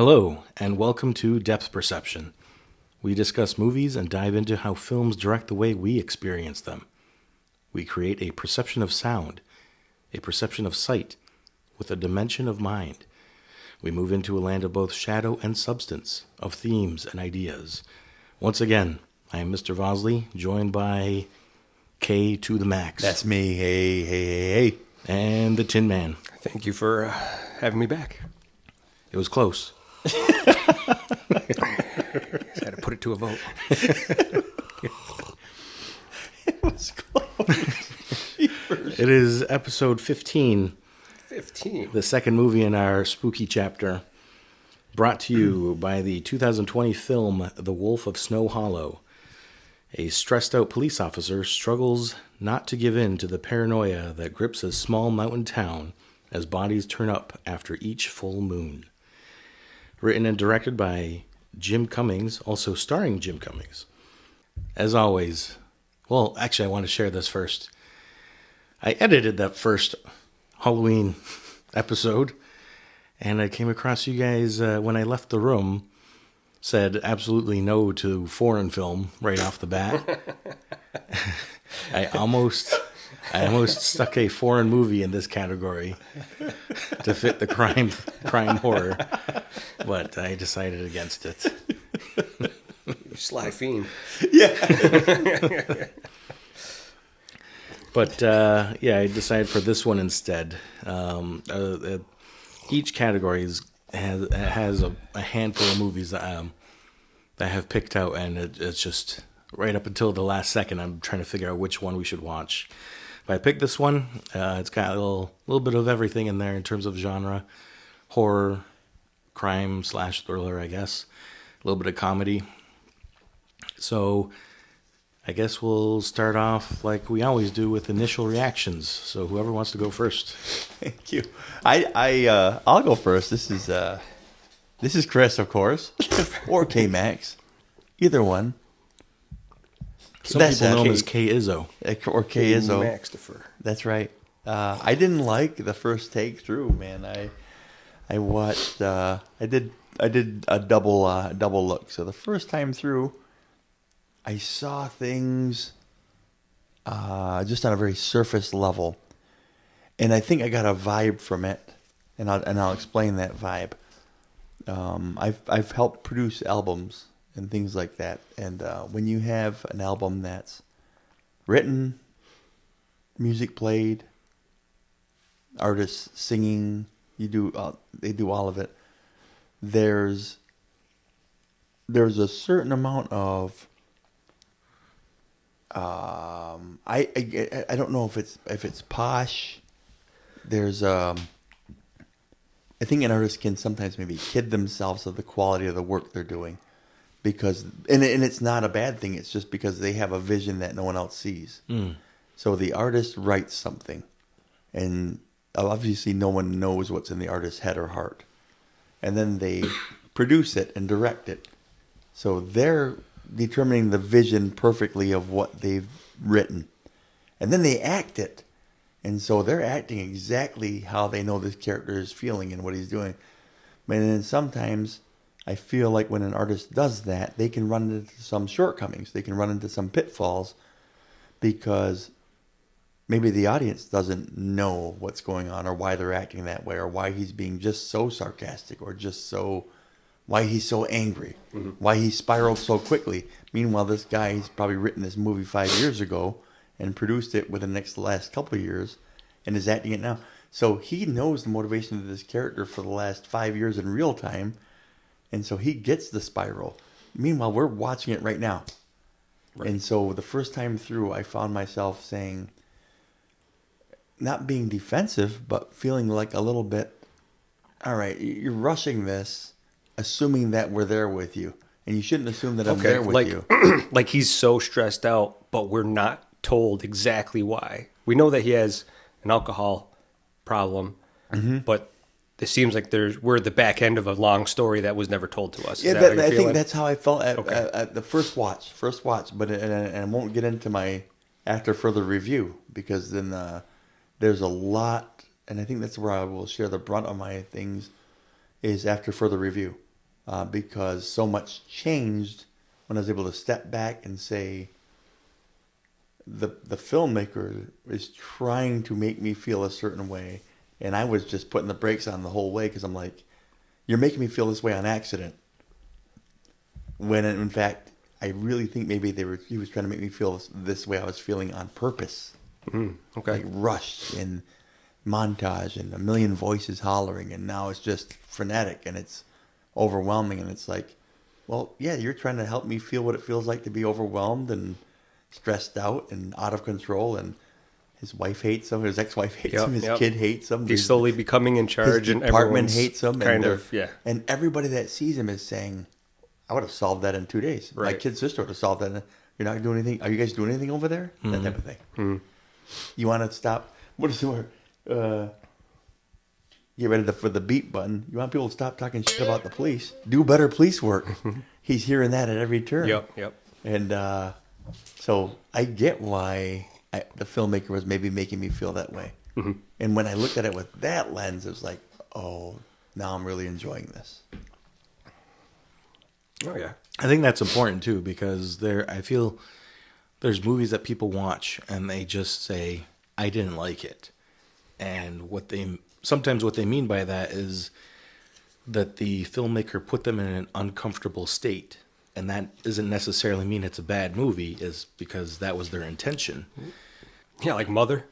Hello, and welcome to Depth Perception. We discuss movies and dive into how films direct the way we experience them. We create a perception of sound, a perception of sight, with a dimension of mind. We move into a land of both shadow and substance, of themes and ideas. Once again, I am Mr. Vosley, joined by K to the Max. That's me. Hey. And the Tin Man. Thank you for having me back. It was close. Just had to put it to a vote. It was close. It is episode 15. 15. The second movie in our spooky chapter, brought to you by the 2020 film The Wolf of Snow Hollow. A stressed-out police officer struggles not to give in to the paranoia that grips a small mountain town as bodies turn up after each full moon. Written and directed by Jim Cummings, also starring Jim Cummings. As always, well, actually, I want to share this first. I edited that first Halloween episode, and I came across you guys when I left the room, said absolutely no to foreign film right off the bat. I almost stuck a foreign movie in this category to fit the crime horror, but I decided against it. You sly fiend. Yeah. But I decided for this one instead. Each category has a handful of movies that I have picked out, and it's just right up until the last second I'm trying to figure out which one we should watch. But I picked this one. It's got a little bit of everything in there in terms of genre, horror, crime / thriller, I guess, a little bit of comedy. So I guess we'll start off like we always do with initial reactions. So whoever wants to go first. Thank you. I'll go first. This is Chris, of course, or K Max, either one. Some people know him as K Izzo. Or K Izzo. Maxtifer. That's right. I didn't like the first take through, man. I watched. I did a double look. So the first time through, I saw things just on a very surface level, and I think I got a vibe from it, and I'll explain that vibe. I've helped produce albums and things like that, and when you have an album that's written, music played, artists singing, they do all of it. There's a certain amount of I don't know if it's posh. There's I think an artist can sometimes maybe kid themselves of the quality of the work they're doing, because and it's not a bad thing. It's just because they have a vision that no one else sees. So the artist writes something, and obviously no one knows what's in the artist's head or heart, and then they produce it and direct it. So they're determining the vision perfectly of what they've written, and then they act it, and so they're acting exactly how they know this character is feeling and what he's doing. And then sometimes I feel like when an artist does that, they can run into some shortcomings, they can run into some pitfalls, because maybe the audience doesn't know what's going on, or why they're acting that way, or why he's being just so sarcastic, or why he's so angry, why he spiraled so quickly. Meanwhile, this guy, he's probably written this movie 5 years ago and produced it within the last couple of years and is acting it now. So he knows the motivation of this character for the last 5 years in real time, and so he gets the spiral. Meanwhile, we're watching it right now. Right. And so the first time through, I found myself saying, not being defensive, but feeling like a little bit, all right, you're rushing this, assuming that we're there with you, and you shouldn't assume that I'm there with you. Like he's so stressed out, but we're not told exactly why. We know that he has an alcohol problem, but it seems like we're at the back end of a long story that was never told to us. Yeah, I think that's how I felt at the first watch. But and I won't get into my after further review, because then there's a lot, and I think that's where I will share the brunt of my things, is after further review. because so much changed when I was able to step back and say, the filmmaker is trying to make me feel a certain way, and I was just putting the brakes on the whole way because I'm like, you're making me feel this way on accident. When in fact, I really think maybe he was trying to make me feel this way I was feeling on purpose. Okay. Like rushed and montage and a million voices hollering, and now it's just frenetic and it's overwhelming, and it's like, well, yeah, you're trying to help me feel what it feels like to be overwhelmed and stressed out and out of control, and his wife hates him, his ex-wife hates him, his kid hates him. He's slowly becoming in charge, his and department everyone's hates him, kind of, and everybody that sees him is saying, I would have solved that in 2 days. Right. My kid's sister would have solved that. You're not doing anything. Are you guys doing anything over there? That type of thing. You want to stop? What is the word? Get ready for the beep button. You want people to stop talking shit about the police? Do better police work. He's hearing that at every turn. Yep. And so I get why the filmmaker was maybe making me feel that way. And when I looked at it with that lens, it was like, oh, now I'm really enjoying this. Oh yeah. I think that's important too, because I feel there's movies that people watch and they just say, I didn't like it. And sometimes what they mean by that is that the filmmaker put them in an uncomfortable state. And that doesn't necessarily mean it's a bad movie, is because that was their intention. Yeah, like Mother.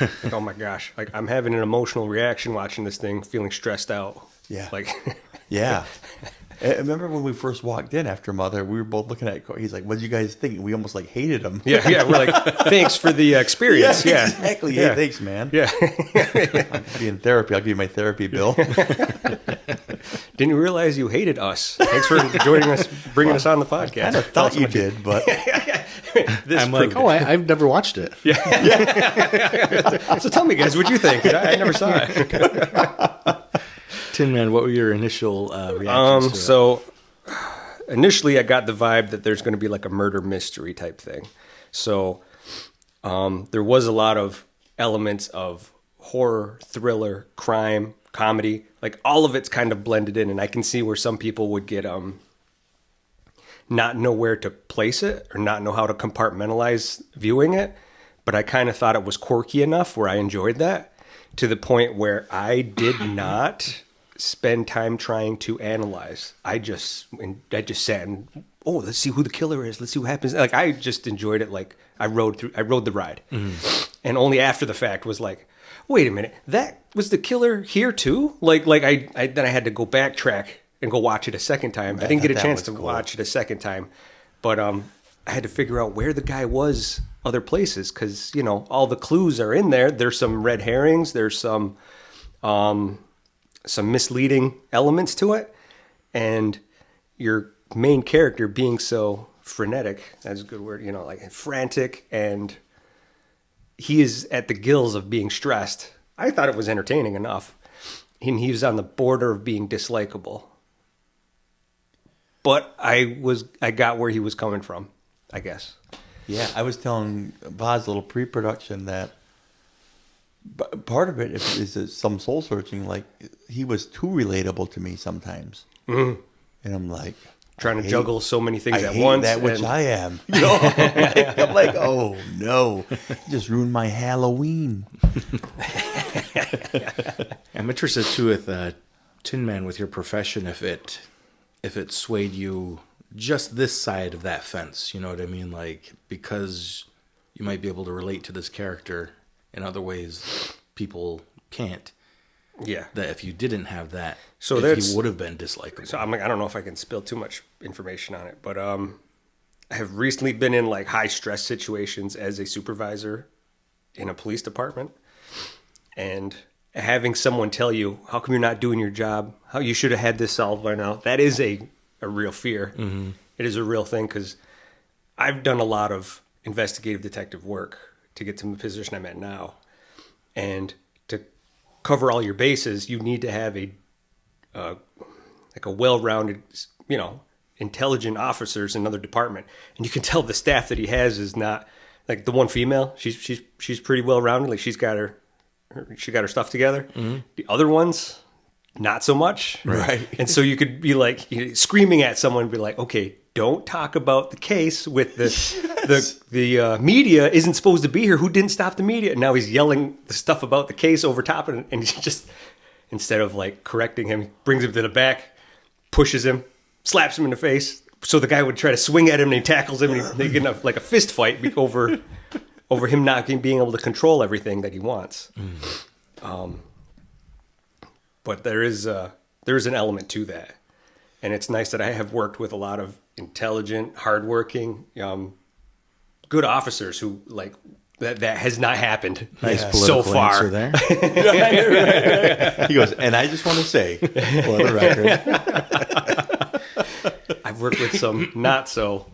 Like, oh my gosh. Like, I'm having an emotional reaction watching this thing, feeling stressed out. Yeah. Like, yeah. I remember when we first walked in after Mother, we were both looking at he's like, what did you guys think? We almost like hated him. Yeah. We're like, thanks for the experience. Yeah. Exactly. Yeah. Hey, thanks, man. Yeah. I'll be in therapy. I'll give you my therapy bill. Didn't realize you hated us. Thanks for joining us, bringing us on the podcast. I kind of thought you did, but I'm like, I've never watched it. Yeah. So tell me, guys, what'd you think? I never saw it. Tin Man, what were your initial reactions to it? So initially I got the vibe that there's going to be like a murder mystery type thing. So there was a lot of elements of horror, thriller, crime, comedy. Like all of it's kind of blended in, and I can see where some people would get not know where to place it or not know how to compartmentalize viewing it. But I kind of thought it was quirky enough where I enjoyed that, to the point where I did not spend time trying to analyze. I just sat and, let's see who the killer is. Let's see what happens. Like, I just enjoyed it. Like, I rode the ride. And only after the fact was like, wait a minute, that was the killer here too? Like then I had to go backtrack and go watch it a second time. I didn't get a chance to watch it a second time, but I had to figure out where the guy was other places, because, all the clues are in there. There's some red herrings. There's some misleading elements to it. And your main character being so frenetic, that's a good word, like frantic, and he is at the gills of being stressed. I thought it was entertaining enough. And he was on the border of being dislikable. But I got where he was coming from, I guess. Yeah, I was telling Vaz a little pre-production that part of it is some soul searching. Like, he was too relatable to me sometimes, and I'm like trying to juggle so many things I at hate once. That which I am. I'm like, oh no, you just ruined my Halloween. I'm interested too with Tin Man, with your profession, if it swayed you just this side of that fence, you know what I mean? Like, because you might be able to relate to this character in other ways people can't. Yeah. That if you didn't have that, so he would have been dislikable. So I don't know if I can spill too much information on it, but I have recently been in like high stress situations as a supervisor in a police department, and having someone tell you, how come you're not doing your job? How you should have had this solved by now. That is a real fear. Mm-hmm. It is a real thing, because I've done a lot of investigative detective work to get to the position I'm at now. And to cover all your bases, you need to have a well-rounded, intelligent officers in another department. And you can tell the staff that he has is not, like, the one female, she's pretty well-rounded. Like, she got her stuff together. Mm-hmm. The other ones not so much. Right. And so you could be like screaming at someone and be like, okay, don't talk about the case with the media isn't supposed to be here. Who didn't stop the media? And now he's yelling the stuff about the case over top of it. And he's just, instead of like correcting him, he brings him to the back, pushes him, slaps him in the face. So the guy would try to swing at him and he tackles him and they get like a fist fight over him not being able to control everything that he wants. But there is an element to that. And it's nice that I have worked with a lot of intelligent, hardworking, good officers who like that has not happened so far. There. He goes, and I just want to say, for the record, I've worked with some not so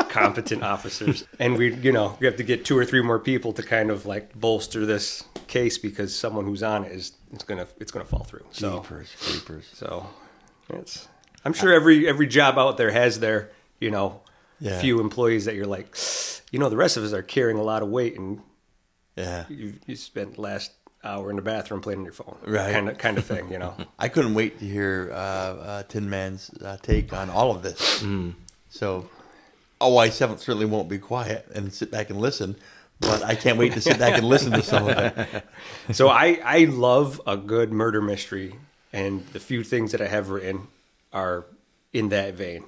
competent officers, and we have to get 2 or 3 more people to kind of like bolster this case because someone who's on it it's gonna fall through. So, creepers. So I'm sure every job out there has their few employees that you're like, the rest of us are carrying a lot of weight, and you spent the last hour in the bathroom playing on your phone, right? Kind of thing, I couldn't wait to hear Tin Man's take on all of this. So, I7 certainly won't be quiet and sit back and listen, but I can't wait to sit back and listen to some of it. So I love a good murder mystery, and the few things that I have written are in that vein.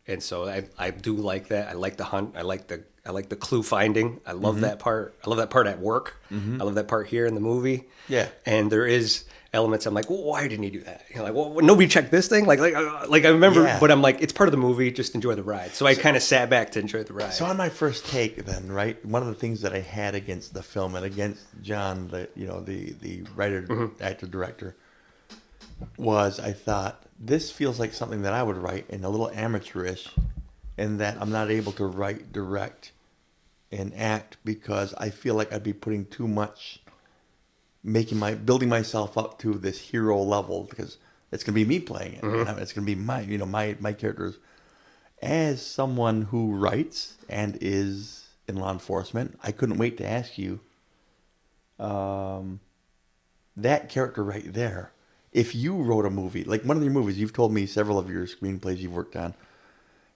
And so I do like that. I like the hunt. I like the clue finding. I love that part. I love that part at work. I love that part here in the movie. Yeah. And there is elements I'm like, well, why didn't he do that? Like, well, nobody checked this thing. Like I remember, but I'm like, it's part of the movie. Just enjoy the ride. So I kind of sat back to enjoy the ride. So on my first take, then, right, one of the things that I had against the film and against John, the writer, actor, director, was I thought this feels like something that I would write and a little amateurish, and that I'm not able to write, direct, and act because I feel like I'd be putting too much, building myself up to this hero level because it's going to be me playing it. It's going to be my characters. As someone who writes and is in law enforcement, I couldn't wait to ask you that character right there. If you wrote a movie, like one of your movies, you've told me several of your screenplays you've worked on,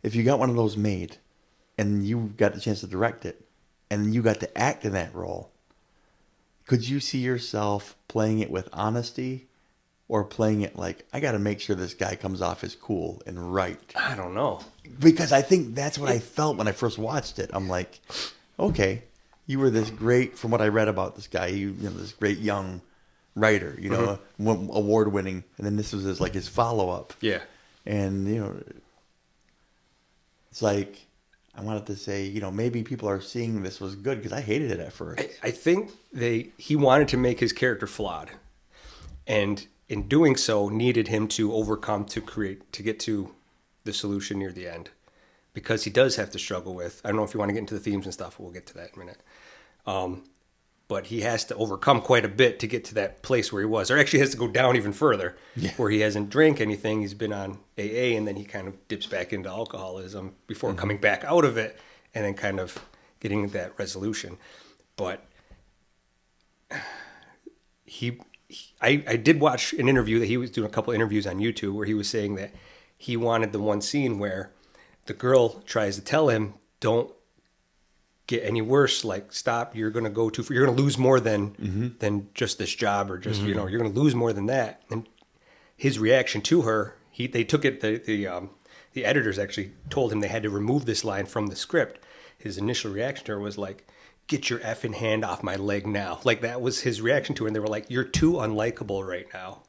if you got one of those made and you got the chance to direct it and you got to act in that role, could you see yourself playing it with honesty or playing it like, I got to make sure this guy comes off as cool and right? I don't know. Because I think that's what I felt when I first watched it. I'm like, okay, you were this great, from what I read about this guy, this great young writer, award winning, and then this was his follow up. Yeah. And it's like I wanted to say, maybe people are seeing this was good because I hated it at first. I think he wanted to make his character flawed, and in doing so needed him to overcome to get to the solution near the end, because he does have to struggle with, I don't know if you want to get into the themes and stuff, we'll get to that in a minute. But he has to overcome quite a bit to get to that place where he was, or actually has to go down even further, where he hasn't drank anything. He's been on AA, and then he kind of dips back into alcoholism before coming back out of it, and then kind of getting that resolution. But I did watch an interview that he was doing, a couple interviews on YouTube, where he was saying that he wanted the one scene where the girl tries to tell him, don't get any worse, like stop, you're going to go too far, you're going to lose more than just this job, or just you're going to lose more than that. And his reaction to her, they took it, the editors actually told him they had to remove this line from the script. His initial reaction to her was like, get your effing hand off my leg now. Like, that was his reaction to her, and they were like, you're too unlikable right now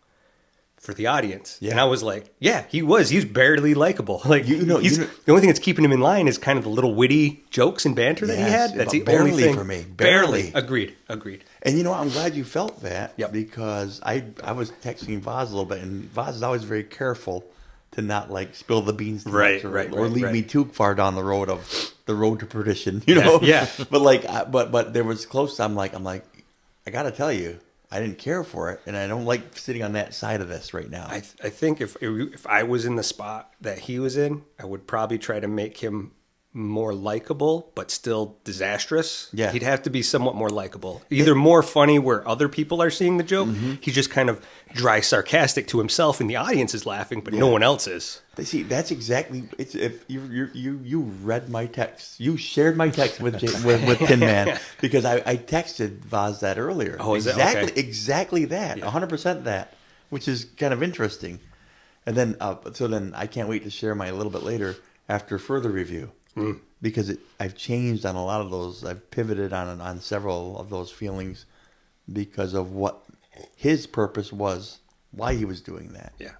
for the audience. And I was like, yeah, he's barely likable. Like, the only thing that's keeping him in line is kind of the little witty jokes and banter that he had. That's the only thing for me. Barely. Agreed. And I'm glad you felt that, because I was texting Vaz a little bit, and Vaz is always very careful to not like spill the beans too much, or lead me too far down the road to perdition, Yeah. But there was close. I'm like, I got to tell you, I didn't care for it, and I don't like sitting on that side of this right now. I think if I was in the spot that he was in, I would probably try to make him more likable, but still disastrous. Yeah. He'd have to be somewhat more likable. Either more funny where other people are seeing the joke. He's just kind of dry sarcastic to himself and the audience is laughing, but no one else is. See, that's exactly. It's if you read my text, you shared my text with with Tin Man because I texted Vaz that earlier. Oh, is exactly that okay? exactly that, 100% that, which is kind of interesting. And then so then I can't wait to share my a little bit later after further review because I've changed on a lot of those. I've pivoted on several of those feelings because of what his purpose was, why he was doing that. Yeah.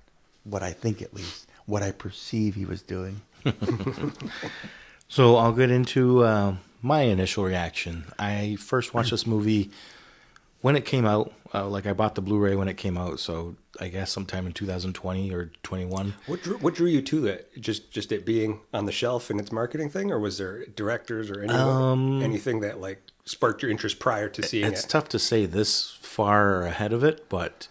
What I think, at least, what I perceive he was doing. So I'll get into my initial reaction. I first watched this movie when it came out. Like I bought the Blu-ray when it came out, so I guess sometime in 2020 or 21. What drew you to it? Just it being on the shelf and its marketing thing, or was there directors or anything that like sparked your interest prior to seeing It's it? tough to say this far ahead of it, but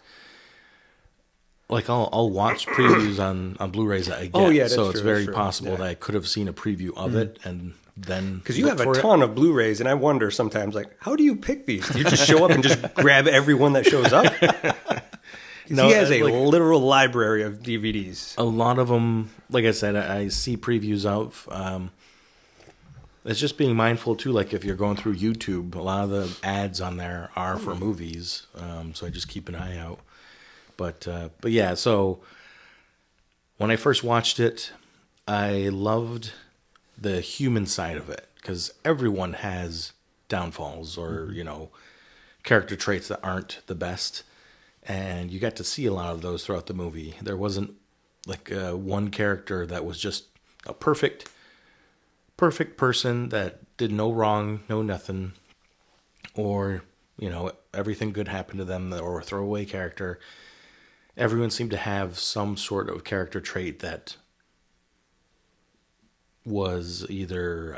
like I'll watch previews on Blu-rays that I get. Oh, yeah, that's so it's true, very that's true. possible Yeah. that I could have seen a preview of it and then Because you look have a for it. ton of Blu-rays, and I wonder sometimes, like, how do you pick these? Do you just show up and just grab every one that shows up? 'Cause No, he has a like- literal library of DVDs. A lot of them, like I said, I see previews of. It's just being mindful too. Like if you're going through YouTube, a lot of the ads on there are for movies, so I just keep an eye out. But yeah, so when I first watched it, I loved the human side of it because everyone has downfalls or character traits that aren't the best, and you got to see a lot of those throughout the movie. There wasn't like one character that was just a perfect person that did no wrong, no nothing, or everything good happened to them, or a throwaway character. Everyone seemed to have some sort of character trait that was either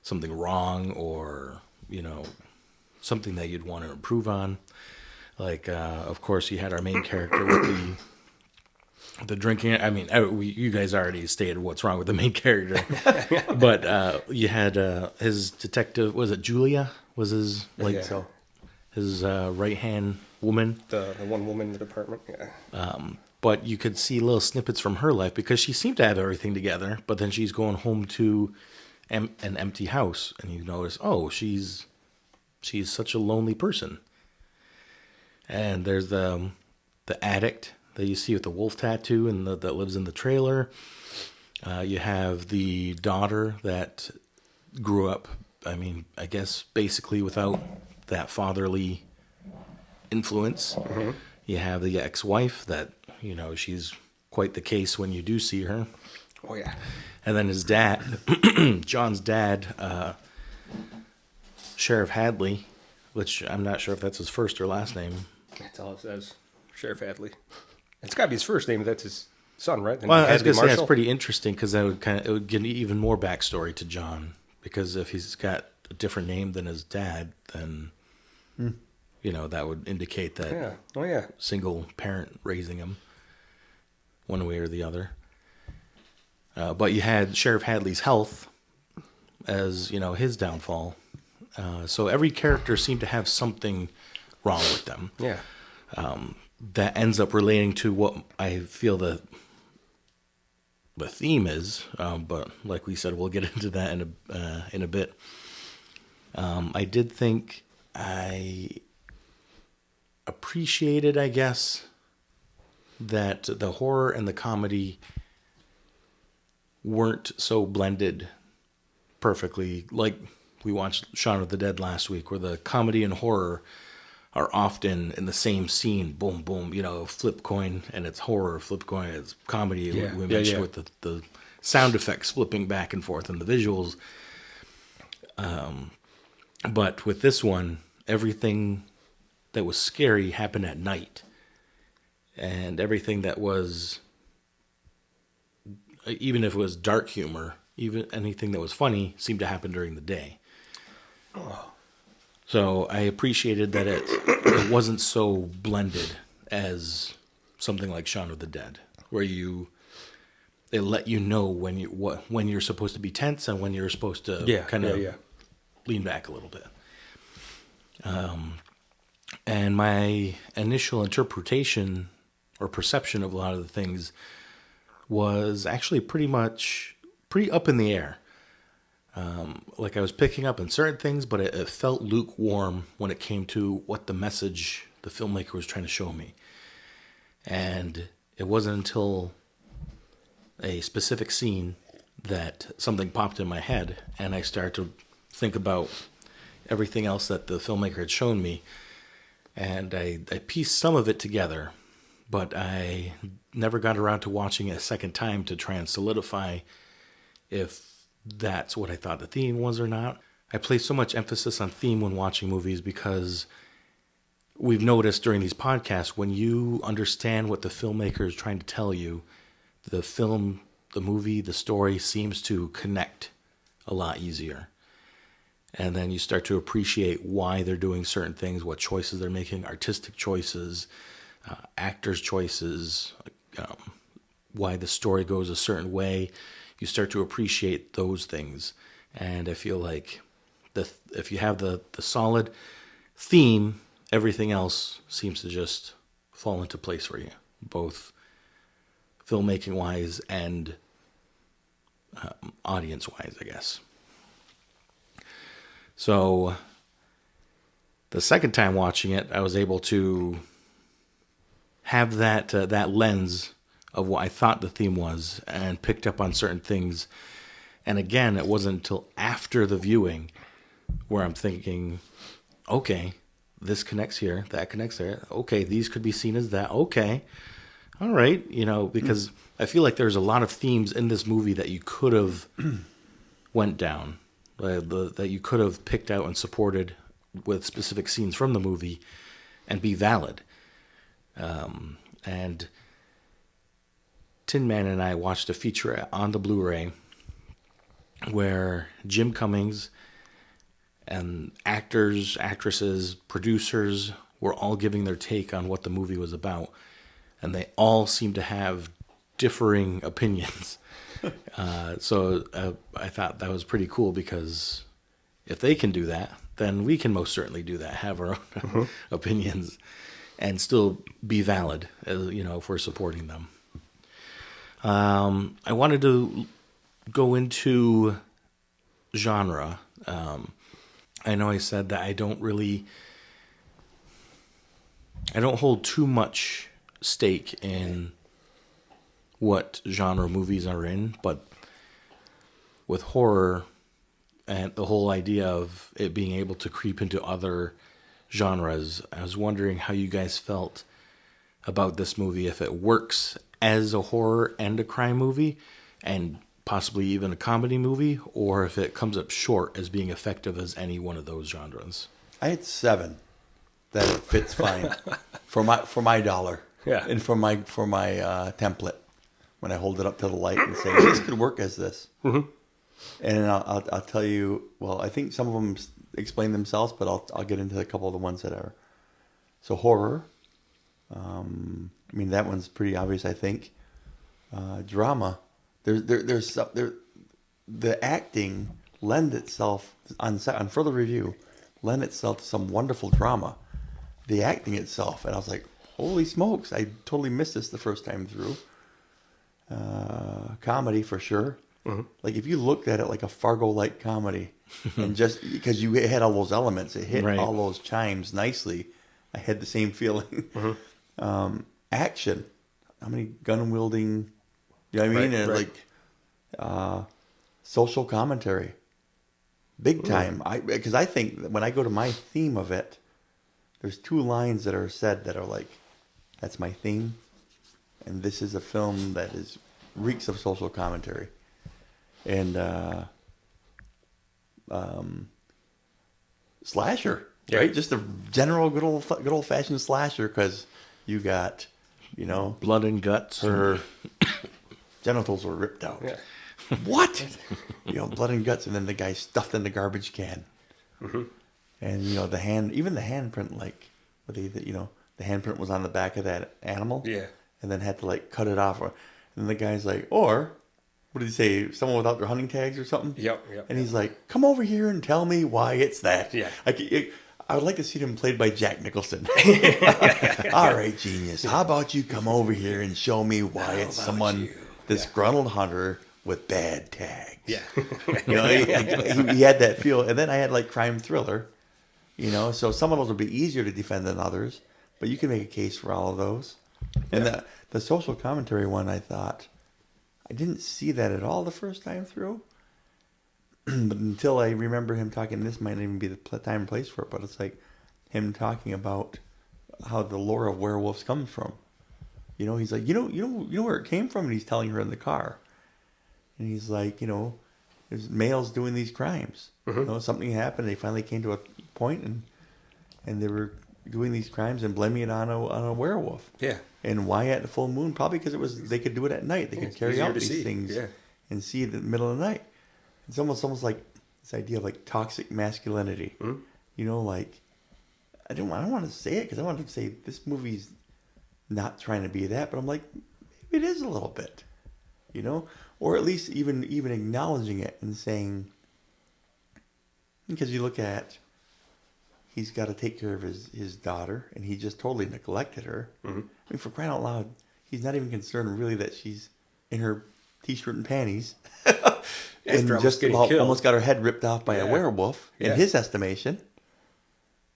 something wrong or something that you'd want to improve on. Like of course you had our main character with the drinking. I mean, you guys already stated what's wrong with the main character, but you had his detective. Was it Julia? Was his Yeah. his right hand woman? The one woman in the department, yeah. But you could see little snippets from her life because she seemed to have everything together, but then she's going home to an empty house, and you notice, oh, she's such a lonely person. And there's the addict that you see with the wolf tattoo and that lives in the trailer. You have the daughter that grew up, I guess, basically without that fatherly influence. Mm-hmm. You have the ex-wife that, she's quite the case when you do see her. Oh, yeah. And then his dad, John's dad, Sheriff Hadley, which I'm not sure if that's his first or last name. That's all it says. Sheriff Hadley. It's got to be his first name. That's his son, right? Then Well, I was Hadley going to say that's Marshall. pretty interesting because it would give even more backstory to John. Because if he's got a different name than his dad, then that would indicate that Yeah. Oh, yeah. single parent raising him, one way or the other. But you had Sheriff Hadley's health as his downfall. So every character seemed to have something wrong with them. Yeah. That ends up relating to what I feel the theme is, but like we said, we'll get into that in a bit. I did think I appreciated, I guess, that the horror and the comedy weren't so blended perfectly. Like we watched Shaun of the Dead last week, where the comedy and horror are often in the same scene. Boom, boom, flip coin, and it's horror. Flip coin, it's comedy. Yeah. We mentioned with the sound effects flipping back and forth and the visuals. But with this one, everything that was scary happened at night. And everything that was, even if it was dark humor, even anything that was funny seemed to happen during the day. Oh. So I appreciated that it wasn't so blended as something like Shaun of the Dead, where it let you know when you're supposed to be tense and when you're supposed to kind of lean back a little bit. And my initial interpretation or perception of a lot of the things was actually pretty up in the air. Like I was picking up on certain things, but it felt lukewarm when it came to what the message the filmmaker was trying to show me. And it wasn't until a specific scene that something popped in my head, and I started to think about everything else that the filmmaker had shown me. And I pieced some of it together, but I never got around to watching it a second time to try and solidify if that's what I thought the theme was or not. I place so much emphasis on theme when watching movies because we've noticed during these podcasts, when you understand what the filmmaker is trying to tell you, the film, the movie, the story seems to connect a lot easier. And then you start to appreciate why they're doing certain things, what choices they're making, artistic choices, actors' choices, why the story goes a certain way. You start to appreciate those things. And I feel like if you have the solid theme, everything else seems to just fall into place for you, both filmmaking-wise and audience-wise, I guess. So the second time watching it, I was able to have that lens of what I thought the theme was and picked up on certain things. And again, it wasn't until after the viewing where I'm thinking, okay, this connects here, that connects there. Okay, these could be seen as that. Okay, all right, because I feel like there's a lot of themes in this movie that you could have went down. That you could have picked out and supported with specific scenes from the movie and be valid. And Tin Man and I watched a feature on the Blu-ray where Jim Cummings and actors, actresses, producers were all giving their take on what the movie was about. And they all seemed to have differing opinions. So I thought that was pretty cool because if they can do that, then we can most certainly do that, have our own opinions and still be valid, if we're supporting them. I wanted to go into genre. I know I said that I don't hold too much stake in what genre movies are in, but with horror and the whole idea of it being able to creep into other genres, I was wondering how you guys felt about this movie, if it works as a horror and a crime movie and possibly even a comedy movie, or if it comes up short as being effective as any one of those genres. I had 7 that it fits fine for my dollar. Yeah. And for my template. When I hold it up to the light and say, this could work as this. Mm-hmm. And I'll tell you, well, I think some of them explain themselves, but I'll get into a couple of the ones that are. So horror, that one's pretty obvious, I think. Drama, the acting lend itself, on further review, lend itself to some wonderful drama. The acting itself, and I was like, holy smokes, I totally missed this the first time through. Comedy for sure. Mm-hmm. Like if you looked at it like a Fargo-like comedy, and just because you had all those elements, it hit all those chimes nicely. I had the same feeling. Mm-hmm. Action, how many gun wielding? You know what I mean? And like social commentary, big time. Because I think when I go to my theme of it, there's 2 lines that are said that are like, that's my theme. And this is a film that reeks of social commentary. And slasher, right? Just a general good old fashioned slasher, because you got, blood and guts. Her genitals were ripped out. Yeah. What? Blood and guts, and then the guy stuffed in the garbage can. Mm-hmm. And the handprint, like, the handprint was on the back of that animal. Yeah. And then had to cut it off. And the guy's like, or what did he say? Someone without their hunting tags or something? Yep. And he's like, come over here and tell me why it's that. Yeah. I would like to see him played by Jack Nicholson. All right, genius. How about you come over here and show me why it's someone disgruntled hunter with bad tags? Yeah. You know, he had that feel. And then I had like crime thriller, you know, so some of those will be easier to defend than others, but you can make a case for all of those. And the social commentary one, I thought, I didn't see that at all the first time through. But until I remember him talking, this might not even be the time and place for it, but it's like him talking about how the lore of werewolves comes from. You know, he's like, you know where it came from, and he's telling her in the car. And he's like, you know, there's males doing these crimes. Mm-hmm. You know, something happened. They finally came to a point, and they were doing these crimes and blaming it on a werewolf. Yeah. And why at the full moon? Probably because they could do it at night. They could carry out these things and see it in the middle of the night. It's almost like this idea of like toxic masculinity. Mm-hmm. You know, like I don't want to say it because I want to say this movie's not trying to be that, but I'm like, maybe it is a little bit. You know, or at least even acknowledging it and saying, because you look at, he's got to take care of his daughter, and he just totally neglected her. Mm-hmm. I mean, for crying out loud, he's not even concerned really that she's in her t-shirt and panties, and just about almost got her head ripped off by a werewolf. Yeah. In his estimation,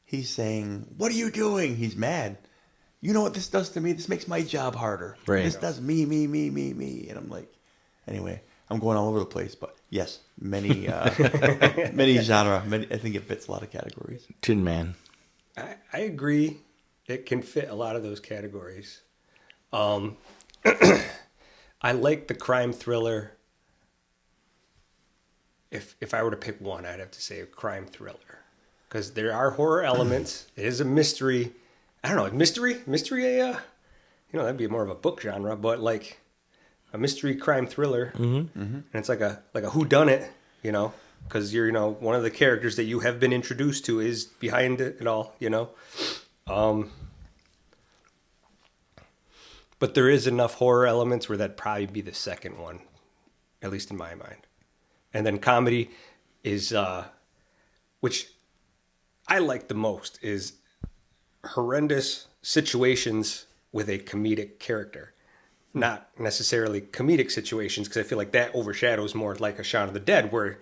he's saying, "What are you doing?" He's mad. You know what this does to me? This makes my job harder. Right. This does me. And I'm like, anyway, I'm going all over the place, but yes, many genre. I think it fits a lot of categories. Tin Man. I agree. It can fit a lot of those categories. I like the crime thriller. If I were to pick one, I'd have to say a crime thriller, because there are horror elements. It is a mystery. I don't know, mystery. That'd be more of a book genre, but like a mystery crime thriller, and it's like a whodunit, you know, because you're one of the characters that you have been introduced to is behind it all, you know. But there is enough horror elements where that'd probably be the second one, at least in my mind. And then comedy is, which I like the most, is horrendous situations with a comedic character. Not necessarily comedic situations, because I feel like that overshadows more like a Shaun of the Dead, where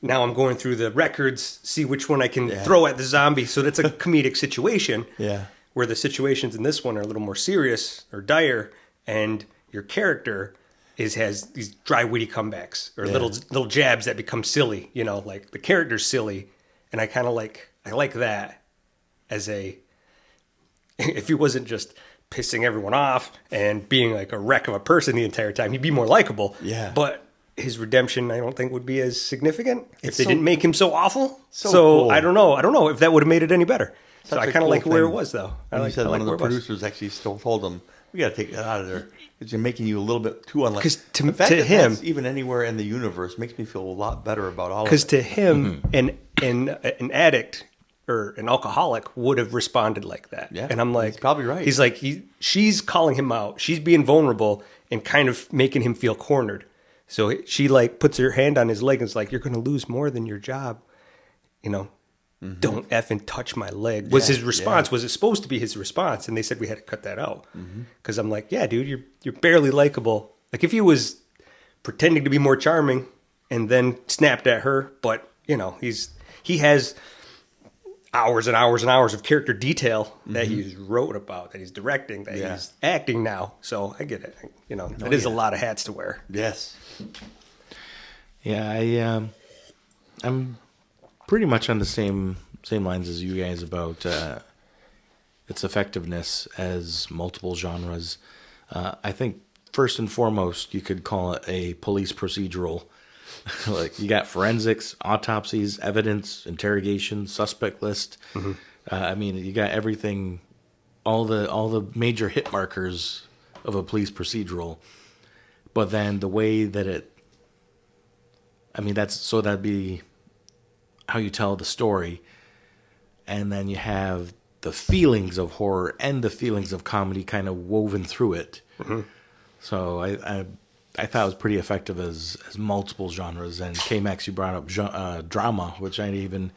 now I'm going through the records, see which one I can throw at the zombie. So that's a comedic situation. Yeah. Where the situations in this one are a little more serious or dire, and your character has these dry, witty comebacks or little jabs that become silly. You know, like the character's silly, and I like that as a, if he wasn't just pissing everyone off and being like a wreck of a person the entire time, he'd be more likable. Yeah. But his redemption, I don't think, would be as significant if they didn't make him so awful. So cool. I don't know if that would have made it any better. So I kind of like where it was, though. You said one of the producers actually still told him, "We got to take that out of there. It's making you a little bit too unlike." Because to him, that's even anywhere in the universe makes me feel a lot better about all of it. Because to him, an addict or an alcoholic would have responded like that. Yeah, and I'm like, he's probably right. He's like, she's calling him out. She's being vulnerable and kind of making him feel cornered. So she like puts her hand on his leg and is like, "You're going to lose more than your job, you know." Mm-hmm. "Don't effing touch my leg," was his response. Yeah. Was it supposed to be his response? And they said we had to cut that out. Because I'm like, yeah, dude, you're barely likable. Like if he was pretending to be more charming and then snapped at her, but he has hours and hours and hours of character detail that he's wrote about, that he's directing, that he's acting now. So I get it. It is a lot of hats to wear. Yes. Yeah, I'm pretty much on the same lines as you guys about its effectiveness as multiple genres. I think first and foremost, you could call it a police procedural. Like you got forensics, autopsies, evidence, interrogation, suspect list. Mm-hmm. I mean, you got everything, all the major hit markers of a police procedural. But then the way that that'd be how you tell the story, and then you have the feelings of horror and the feelings of comedy kind of woven through it. Mm-hmm. So I thought it was pretty effective as multiple genres. And K-Max, you brought up drama, which I didn't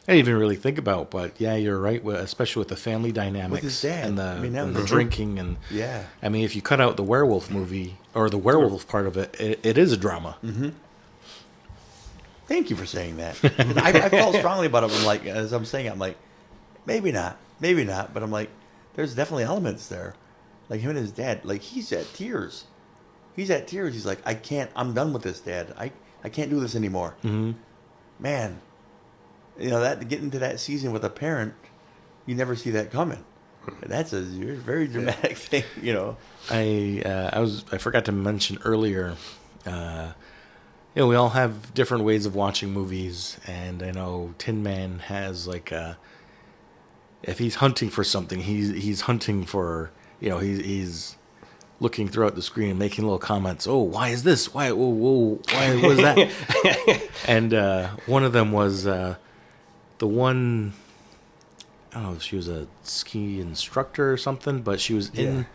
even really think about. But yeah, you're right, especially with the family dynamics With his dad. and that the was drinking. And Yeah. I mean, if you cut out the werewolf movie or the werewolf part of it, it is a drama. Mm-hmm. Thank you for saying that. I felt strongly about it. I'm like, as I'm saying, I'm like, maybe not. But I'm like, there's definitely elements there. Like him and his dad, like he's at tears. He's like, I'm done with this, Dad. I can't do this anymore. Mm-hmm. Man, that getting to that season with a parent, you never see that coming. That's a very dramatic thing, I forgot to mention earlier. We all have different ways of watching movies, and I know Tin Man has if he's hunting for something, he's hunting for he's looking throughout the screen and making little comments. Oh, why is this? Why? Whoa, why was that? And one of them was the one. I don't know if she was a ski instructor or something, but she was in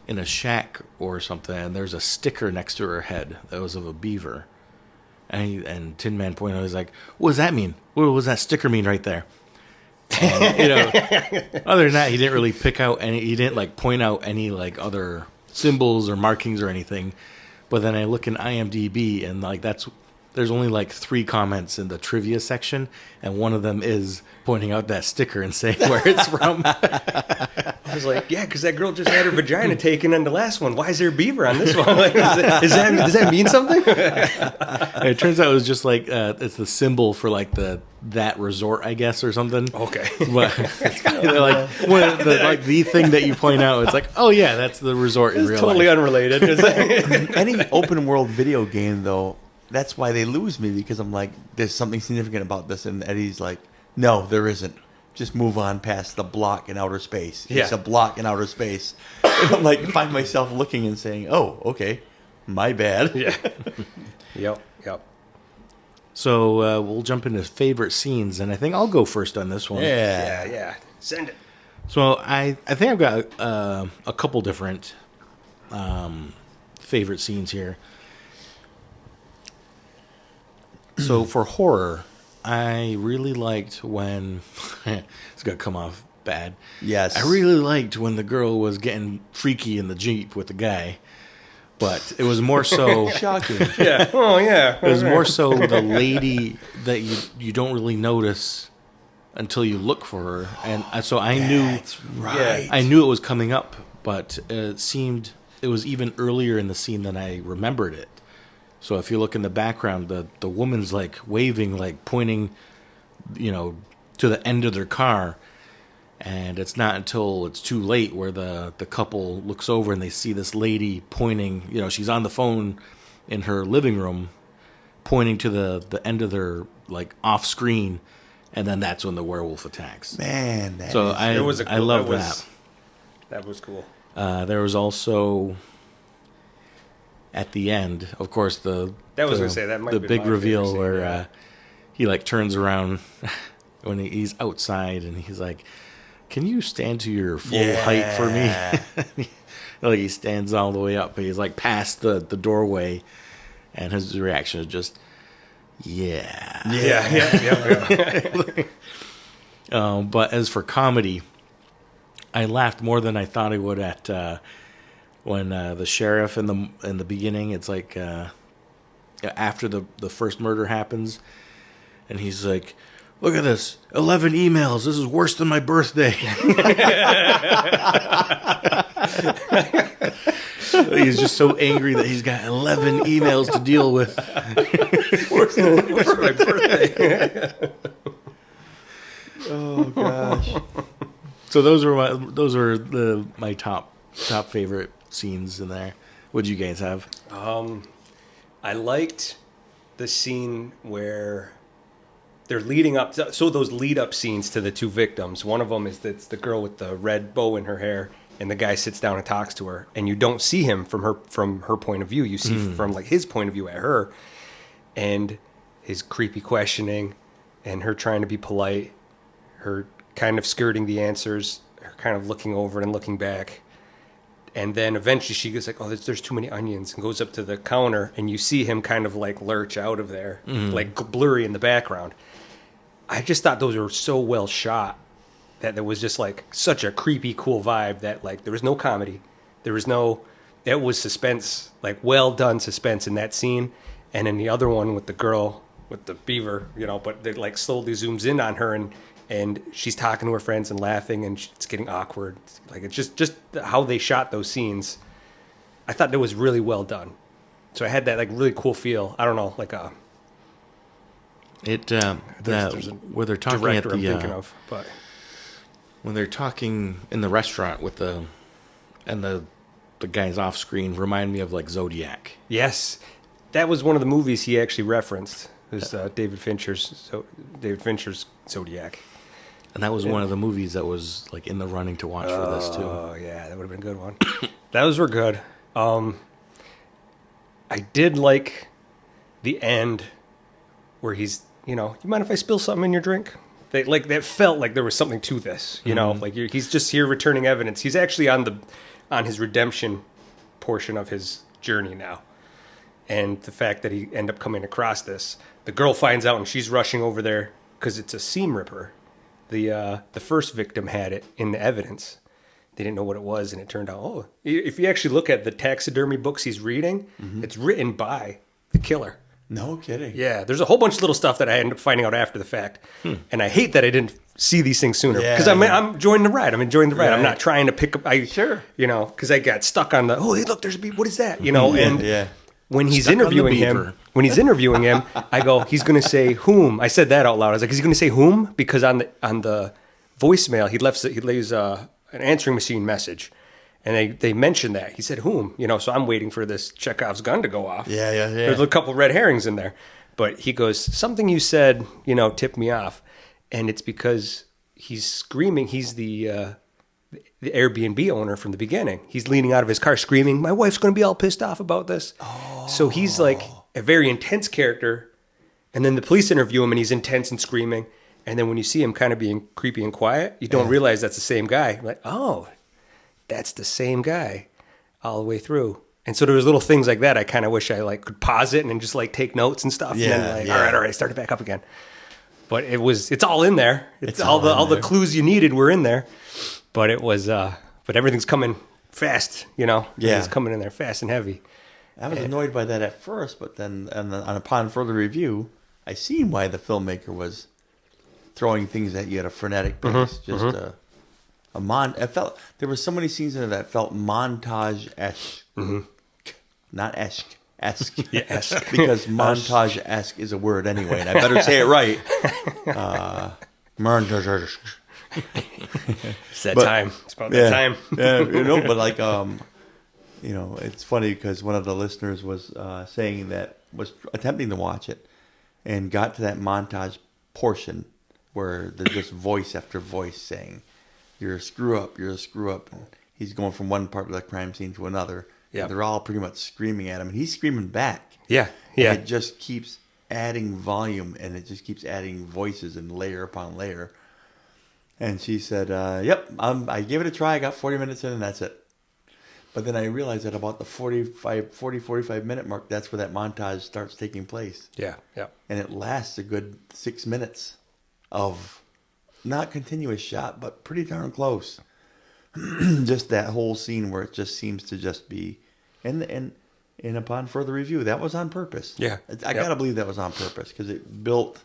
a shack or something, and there's a sticker next to her head that was of a beaver. And Tin Man pointed out, he's like, "What does that mean? What does that sticker mean right there?" And, other than that, he didn't really pick out any. He didn't point out any other symbols or markings or anything. But then I look in IMDb, and there's only 3 comments in the trivia section, and one of them is pointing out that sticker and saying where it's from. I was like, yeah, because that girl just had her vagina taken on the last one. Why is there a beaver on this one? Does that mean something? And it turns out it was just it's the symbol for that resort, I guess, or something. Okay. But it's kind of the thing that you point out. It's oh yeah, that's the resort in real totally life. Unrelated. Any open world video game, though, that's why they lose me, because I'm like, there's something significant about this, and Eddie's like, no, there isn't. Just move on past the block in outer space. Yeah. It's a block in outer space. And I'm find myself looking and saying, oh, okay, my bad. Yeah. Yep. So we'll jump into favorite scenes, and I think I'll go first on this one. Yeah. Send it. So I think I've got a couple different favorite scenes here. So for horror, I really liked when it's gonna come off bad. Yes. I really liked when the girl was getting freaky in the Jeep with the guy, but it was more so Shocking. Yeah. Oh yeah. it was more so the lady that you don't really notice until you look for her, and so I knew That's right. I knew it was coming up, but it seemed it was even earlier in the scene than I remembered it. So if you look in the background, the woman's waving, pointing, to the end of their car. And it's not until it's too late where the couple looks over and they see this lady pointing, she's on the phone in her living room, pointing to the end of their, off screen. And then that's when the werewolf attacks. Man, I love that. That was cool. There was also... At the end, of course, the big reveal where he he turns around when he's outside and he's like, "Can you stand to your full height for me?" He stands all the way up, but he's past the doorway, and his reaction is just, "Yeah." But as for comedy, I laughed more than I thought I would at. When the sheriff in the beginning, it's after the first murder happens, and he's like, "Look at this, 11 emails. This is worse than my birthday." He's just so angry that he's got 11 emails to deal with. Worse than my birthday. Oh gosh. So those were my top favorite scenes in there. What did you guys have? I liked the scene where they're leading up. So those lead up scenes to the 2 victims. One of them is that's the girl with the red bow in her hair, and the guy sits down and talks to her, and you don't see him from her point of view. You see from his point of view at her, and his creepy questioning, and her trying to be polite, her kind of skirting the answers, her kind of looking over and looking back. And then eventually she goes like, oh, there's too many onions, and goes up to the counter, and you see him kind of like lurch out of there, like blurry in the background. I just thought those were so well shot that there was just like such a creepy, cool vibe that like there was no comedy. There was no, it was suspense, like well done suspense in that scene. And in the other one with the girl with the beaver, but it like slowly zooms in on her and she's talking to her friends and laughing and it's getting awkward. Like it's just how they shot those scenes. I thought that was really well done. So I had that like really cool feel. I don't know, like a there's a where they're talking director at the I'm thinking of, but when they're talking in the restaurant with the guys off screen remind me of like Zodiac. yes, that was one of the movies he actually referenced. It was David Fincher's Zodiac. And that was one of the movies that was like in the running to watch for this too. Oh yeah, that would have been a good one. Those were good. I did like the end where he's, you mind if I spill something in your drink? That felt like there was something to this, like he's just here returning evidence. He's actually on his redemption portion of his journey now. And the fact that he ended up coming across this, the girl finds out and she's rushing over there because it's a seam ripper. The first victim had it in the evidence. They didn't know what it was, and it turned out, if you actually look at the taxidermy books he's reading, it's written by the killer. No kidding. Yeah, there's a whole bunch of little stuff that I ended up finding out after the fact. And I hate that I didn't see these things sooner. Because I'm enjoying the ride. I'm enjoying the ride. Right. I'm not trying to pick up... Sure. Because I got stuck on the, hey, look, there's a beaver. What is that? When he's interviewing him, I go, he's going to say whom. I said that out loud. I was like, is he going to say whom? Because on the voicemail, he leaves an answering machine message. And they mentioned that. He said whom, so I'm waiting for this Chekhov's gun to go off. Yeah. There's a couple red herrings in there. But he goes, something you said, tipped me off. And it's because he's screaming. He's the Airbnb owner from the beginning. He's leaning out of his car screaming, my wife's going to be all pissed off about this. Oh. So he's like a very intense character. And then the police interview him and he's intense and screaming. And then when you see him kind of being creepy and quiet, you don't realize that's the same guy. You're like, oh, that's the same guy all the way through. And so there was little things like that. I kind of wish I could pause it and then just take notes and stuff. Yeah, and then all right, start it back up again. But it's all in there. It's all the clues you needed were in there. But it was, but everything's coming fast, Yeah. It's coming in there fast and heavy. I was annoyed by that at first, but then upon further review, I seen why the filmmaker was throwing things at you at a frenetic pace. It felt there were so many scenes in it that felt montage-esque, not esque. Yeah, esque. Because montage-esque is a word anyway, and I better say it right. Montage-esque. It's that time. It's about that time. But it's funny because one of the listeners was saying that was attempting to watch it and got to that montage portion where there's just voice after voice saying, you're a screw up, you're a screw up. And he's going from one part of the crime scene to another. Yeah. They're all pretty much screaming at him, and he's screaming back. Yeah. And it just keeps adding volume, and it just keeps adding voices and layer upon layer. And she said, yep, I gave it a try. I got 40 minutes in, and that's it. But then I realized that about the 45 minute mark, that's where that montage starts taking place. Yeah. And it lasts a good 6 minutes of not continuous shot, but pretty darn close. Just that whole scene where it just seems to just be, and upon further review, that was on purpose. Yeah. I got to believe that was on purpose because it built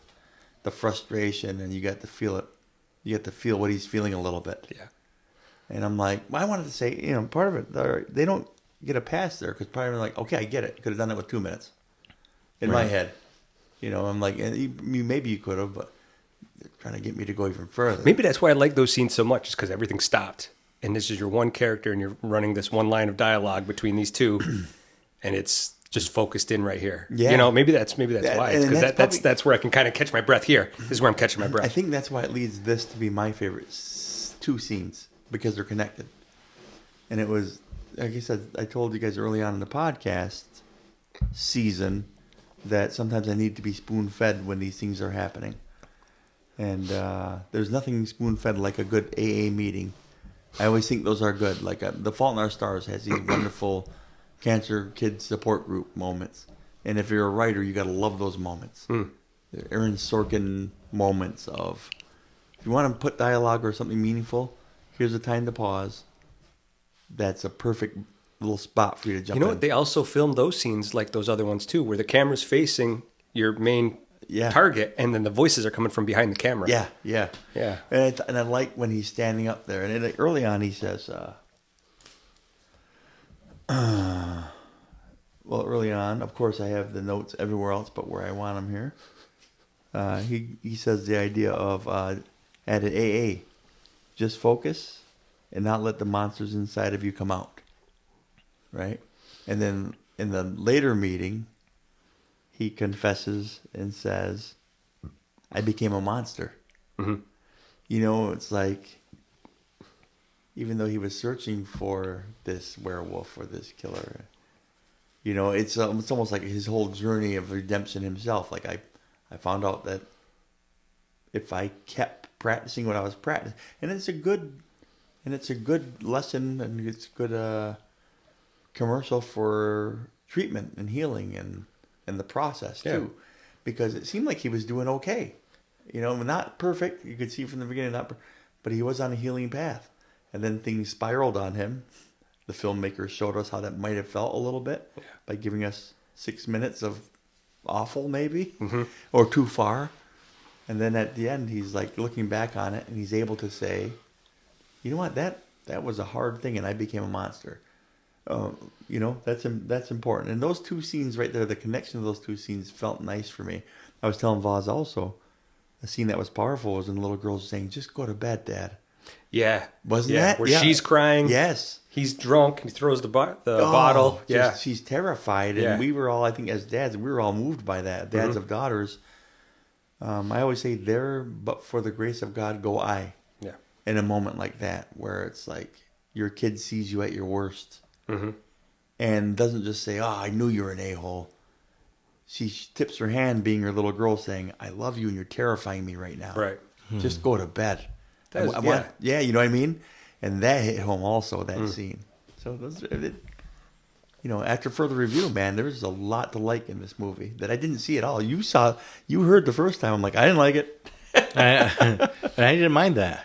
the frustration, and you got to feel it. You get to feel what he's feeling a little bit. Yeah. And I'm like, I wanted to say, part of it, they don't get a pass there because part of it, like, okay, I get it. Could have done that with 2 minutes. In my head. I'm like, maybe you could have, but they're trying to get me to go even further. Maybe that's why I like those scenes so much, is because everything stopped. And this is your one character, and you're running this one line of dialogue between these two, and it's just focused in right here. Yeah. Maybe that's why. Because that's where I can kind of catch my breath here. This is where I'm catching my breath. I think that's why it leads this to be my favorite 2 scenes, because they're connected. And it was, like I said, I told you guys early on in the podcast season that sometimes I need to be spoon-fed when these things are happening. And there's nothing spoon-fed like a good AA meeting I always think those are good. Like The Fault in Our Stars has these wonderful cancer kid support group moments. And if you're a writer, you got to love those moments. The Aaron Sorkin moments of, if you want to put dialogue or something meaningful, here's a time to pause. That's a perfect little spot for you to jump in. You know what? They also filmed those scenes like those other ones too, where the camera's facing your main target, and then the voices are coming from behind the camera. Yeah. And I like when he's standing up there. And early on, he says, well, early on, of course, I have the notes everywhere else but where I want them here. He says the idea of at an AA, just focus and not let the monsters inside of you come out. Right? And then in the later meeting, he confesses and says, I became a monster. Mm-hmm. You know, it's like, even though he was searching for this werewolf or this killer, you know, it's almost like his whole journey of redemption himself. Like I found out that if I kept practicing what I was practicing, and it's a good lesson, and it's a good commercial for treatment and healing and the process too, because it seemed like he was doing okay. You know, not perfect. You could see from the beginning, but he was on a healing path, and then things spiraled on him. The filmmakers showed us how that might have felt a little bit by giving us 6 minutes of awful, maybe, or too far. And then at the end, he's like looking back on it, and he's able to say, you know what, that was a hard thing, and I became a monster. You know, that's important. And those two scenes right there, the connection of those two scenes felt nice for me. I was telling Vaz also, a scene that was powerful was when the little girl's saying, just go to bed, Dad. Yeah. Wasn't that? Where she's crying. Yes. He's drunk. He throws the bottle. Yeah. She's terrified. And we were all, I think as dads, we were all moved by that. Dads of daughters. I always say, there, but for the grace of God, go I. Yeah. In a moment like that, where it's like your kid sees you at your worst. And doesn't just say, oh, I knew you were an a-hole. She tips her hand, being her little girl, saying, I love you and you're terrifying me right now. Right. Just go to bed. You know what I mean? And that hit home also, that scene. So, after further review, man, there's a lot to like in this movie that I didn't see at all. You heard the first time. I'm like, I didn't like it. I didn't mind that.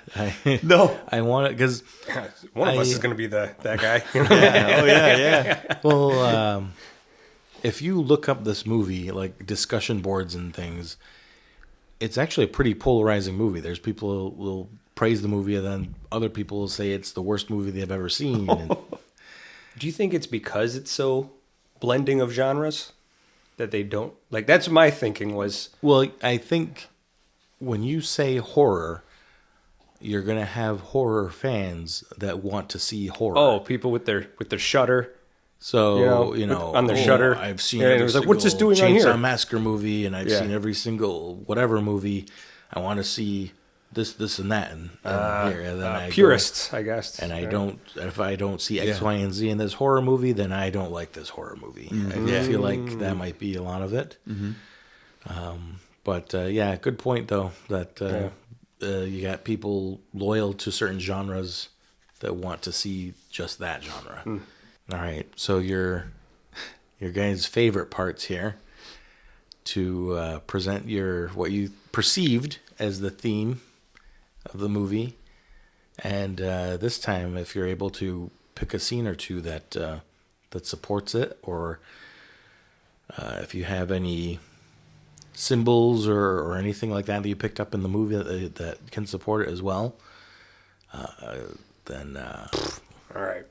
No. I want it because one of us is going to be that guy. Yeah. Well, if you look up this movie, like discussion boards and things, it's actually a pretty polarizing movie. There's people who will praise the movie, and then other people will say it's the worst movie they've ever seen. Do you think it's because it's so blending of genres that they don't like? That's my thinking was. Well, I think when you say horror, you're going to have horror fans that want to see horror. Oh, people with their Shudder. So, on their Shudder. I've seen it was like, what's this doing on here? Chainsaw Massacre movie, and I've seen every single whatever movie. I want to see this, and that, and here. And then purists, I guess. And if I don't see X, Y, and Z in this horror movie, then I don't like this horror movie. I feel like that might be a lot of it. But good point though that you got people loyal to certain genres that want to see just that genre. All right, so your guys' favorite parts here to present what you perceived as the theme of the movie, and this time, if you're able to pick a scene or two that supports it, or if you have any symbols or anything like that you picked up in the movie that can support it as well, then all right,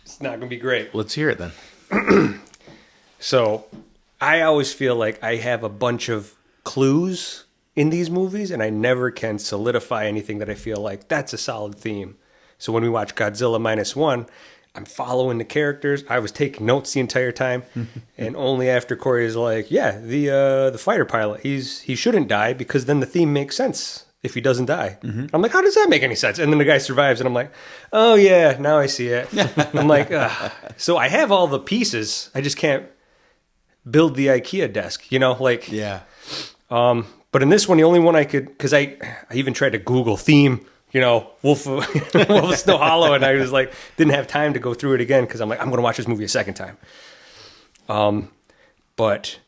it's not gonna be great. Let's hear it then. So I always feel like I have a bunch of clues in these movies, and I never can solidify anything that I feel like that's a solid theme. So when we watch Godzilla -1, I'm following the characters. I was taking notes the entire time, and only after Corey is like, "Yeah, the fighter pilot, he shouldn't die because then the theme makes sense if he doesn't die." I'm like, "How does that make any sense?" And then the guy survives, and I'm like, "Oh yeah, now I see it." I'm like, ugh. So I have all the pieces. I just can't build the IKEA desk, Yeah. But in this one, the only one I could, because I even tried to Google theme Wolf of Snow Hollow, and I was like, didn't have time to go through it again because I'm like, I'm going to watch this movie a second time. But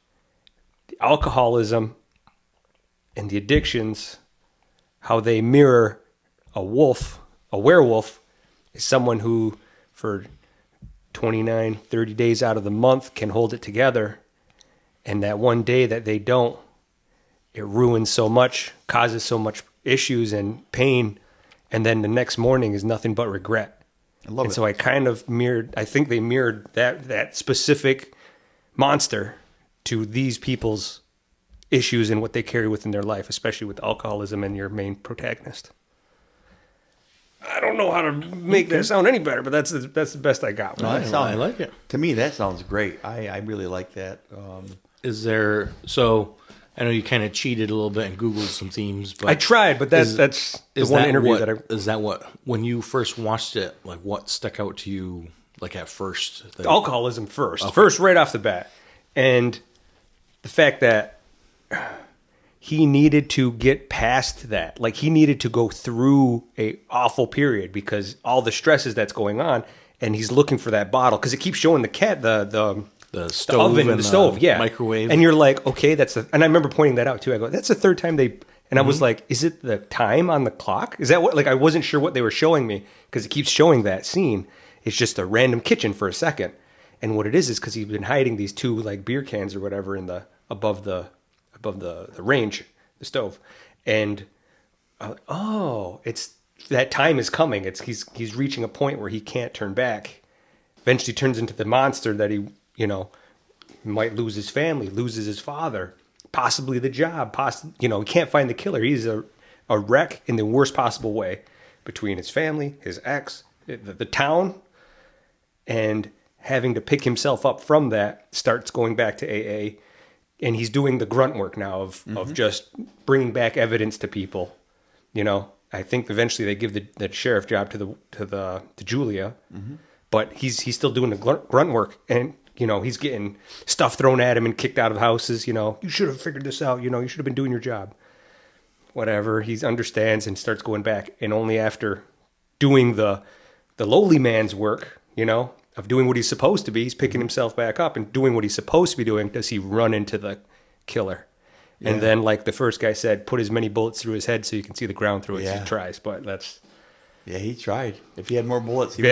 the alcoholism and the addictions, how they mirror a werewolf, is someone who for 29, 30 days out of the month can hold it together. And that one day that they don't, it ruins so much, causes so much issues and pain. And then the next morning is nothing but regret. I love it. So I kind of I think they mirrored that specific monster to these people's issues and what they carry within their life, especially with alcoholism and your main protagonist. I don't know how to make that sound any better, but that's the best I got. I like it. To me, that sounds great. I really like that. Is there, so I know you kind of cheated a little bit and Googled some themes, but I tried, but that's the one interview that I... Is that what, when you first watched it, like what stuck out to you, like at first? Alcoholism first. Okay. First, right off the bat. And the fact that he needed to get past that. Like, he needed to go through a awful period because all the stresses that's going on, and he's looking for that bottle because it keeps showing the cat, the stove oven, and the stove, yeah, microwave. and you're like, okay, and I remember pointing that out too. I go, that's the third time and I was like, is it the time on the clock? Is that what? Like, I wasn't sure what they were showing me because it keeps showing that scene. It's just a random kitchen for a second, and what it is because he's been hiding these two like beer cans or whatever in the above the range, the stove, and it's that time is coming. He's reaching a point where he can't turn back. Eventually, turns into the monster that he might lose his family, loses his father, possibly the job, he can't find the killer. He's a wreck in the worst possible way between his family, his ex, the town, and having to pick himself up from that. Starts going back to AA. And he's doing the grunt work now of just bringing back evidence to people. I think eventually they give the sheriff job to Julia, but he's still doing the grunt work, and he's getting stuff thrown at him and kicked out of houses. You should have figured this out. You should have been doing your job. Whatever. He understands and starts going back, and only after doing the lowly man's work, of doing what he's supposed to be, he's picking himself back up and doing what he's supposed to be doing, does he run into the killer. Yeah. And then, like the first guy said, put as many bullets through his head so you can see the ground through it. Yeah. He tries, but that's... Yeah, he tried. If he had more bullets, he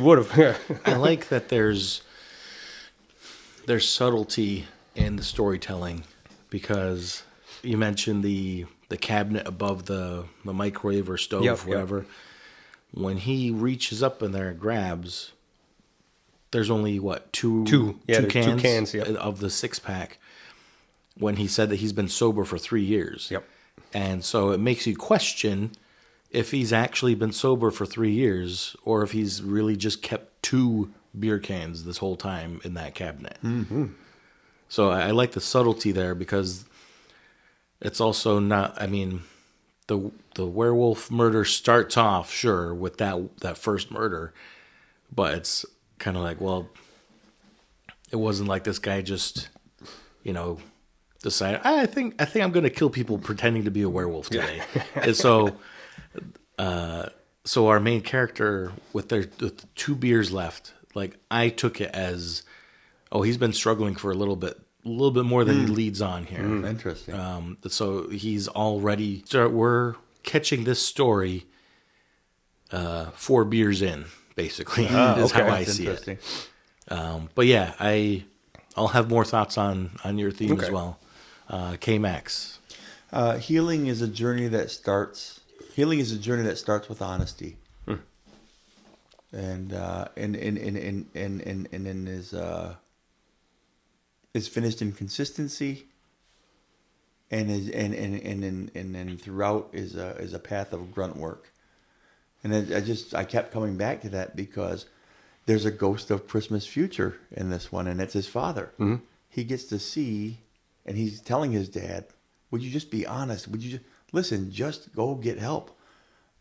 would have. I like that there's subtlety in the storytelling, because you mentioned the cabinet above the microwave or stove, whatever. Yep. When he reaches up in there and grabs... There's only, two cans of the 6-pack, when he said that he's been sober for 3 years. Yep. And so it makes you question if he's actually been sober for 3 years or if he's really just kept 2 beer cans this whole time in that cabinet. Mm-hmm. So I like the subtlety there, because it's also not, the werewolf murder starts off, sure, with that first murder, but it's kind of like, well, it wasn't like this guy just, decided, I think I'm going to kill people pretending to be a werewolf today. And so our main character with the 2 beers left, like, I took it as, he's been struggling for a little bit more than he leads on here. Interesting. So he's already, we're catching this story 4 beers in. Basically, is how I see it. But yeah, I'll have more thoughts on your theme as well. K-Max. Healing is a journey that starts with honesty, and then is finished in consistency, and then throughout is a path of grunt work. And I kept coming back to that because there's a ghost of Christmas future in this one, and it's his father. Mm-hmm. He gets to see, and he's telling his dad, would you just be honest? Would you just go get help?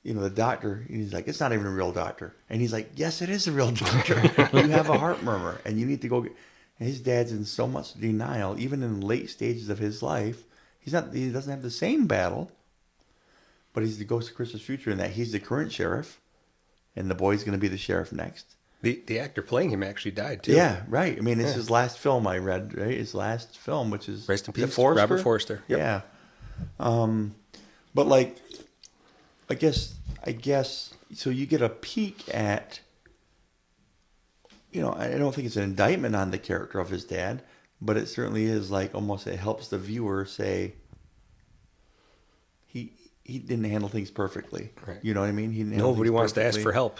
The doctor, he's like, it's not even a real doctor. And he's like, yes, it is a real doctor. You have a heart murmur, and you need to go get... And his dad's in so much denial, even in late stages of his life. He doesn't have the same battle. but he's the ghost of Christmas Future in that he's the current sheriff, and the boy's going to be the sheriff next. The actor playing him actually died too. Yeah, right. I mean, it's his last film I read, right? His last film, which is... Rest in is it peace, Forrester? Robert Forster. Yep. Yeah. But like, I guess, so you get a peek at, you know, I don't think it's an indictment on the character of his dad, but it certainly is like almost, it helps the viewer say, he didn't handle things perfectly. Right. You know what I mean? He didn't handle Nobody things wants to ask perfectly. for help.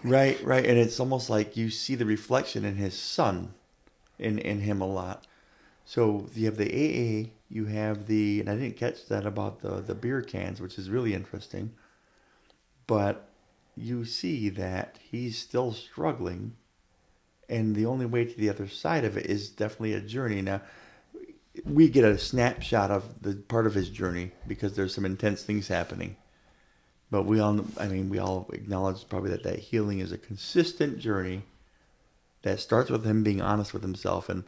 Right. And it's almost like you see the reflection in his son, in him a lot. So you have the AA, you have the, and I didn't catch that about the beer cans, which is really interesting. But you see that he's still struggling, and the only way to the other side of it is definitely a journey. Now, we get a snapshot of the part of his journey because there's some intense things happening. But we all acknowledge probably that healing is a consistent journey that starts with him being honest with himself. And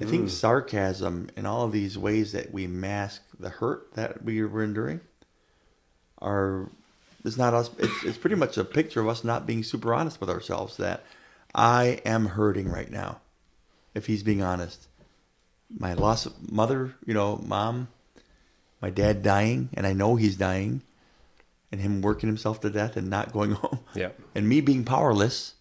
I think sarcasm and all of these ways that we mask the hurt that we were enduring it's not us. It's pretty much a picture of us not being super honest with ourselves, that I am hurting right now. If he's being honest, my loss of mother, mom, my dad dying, and I know he's dying, and him working himself to death and not going home. Yeah. And me being powerless.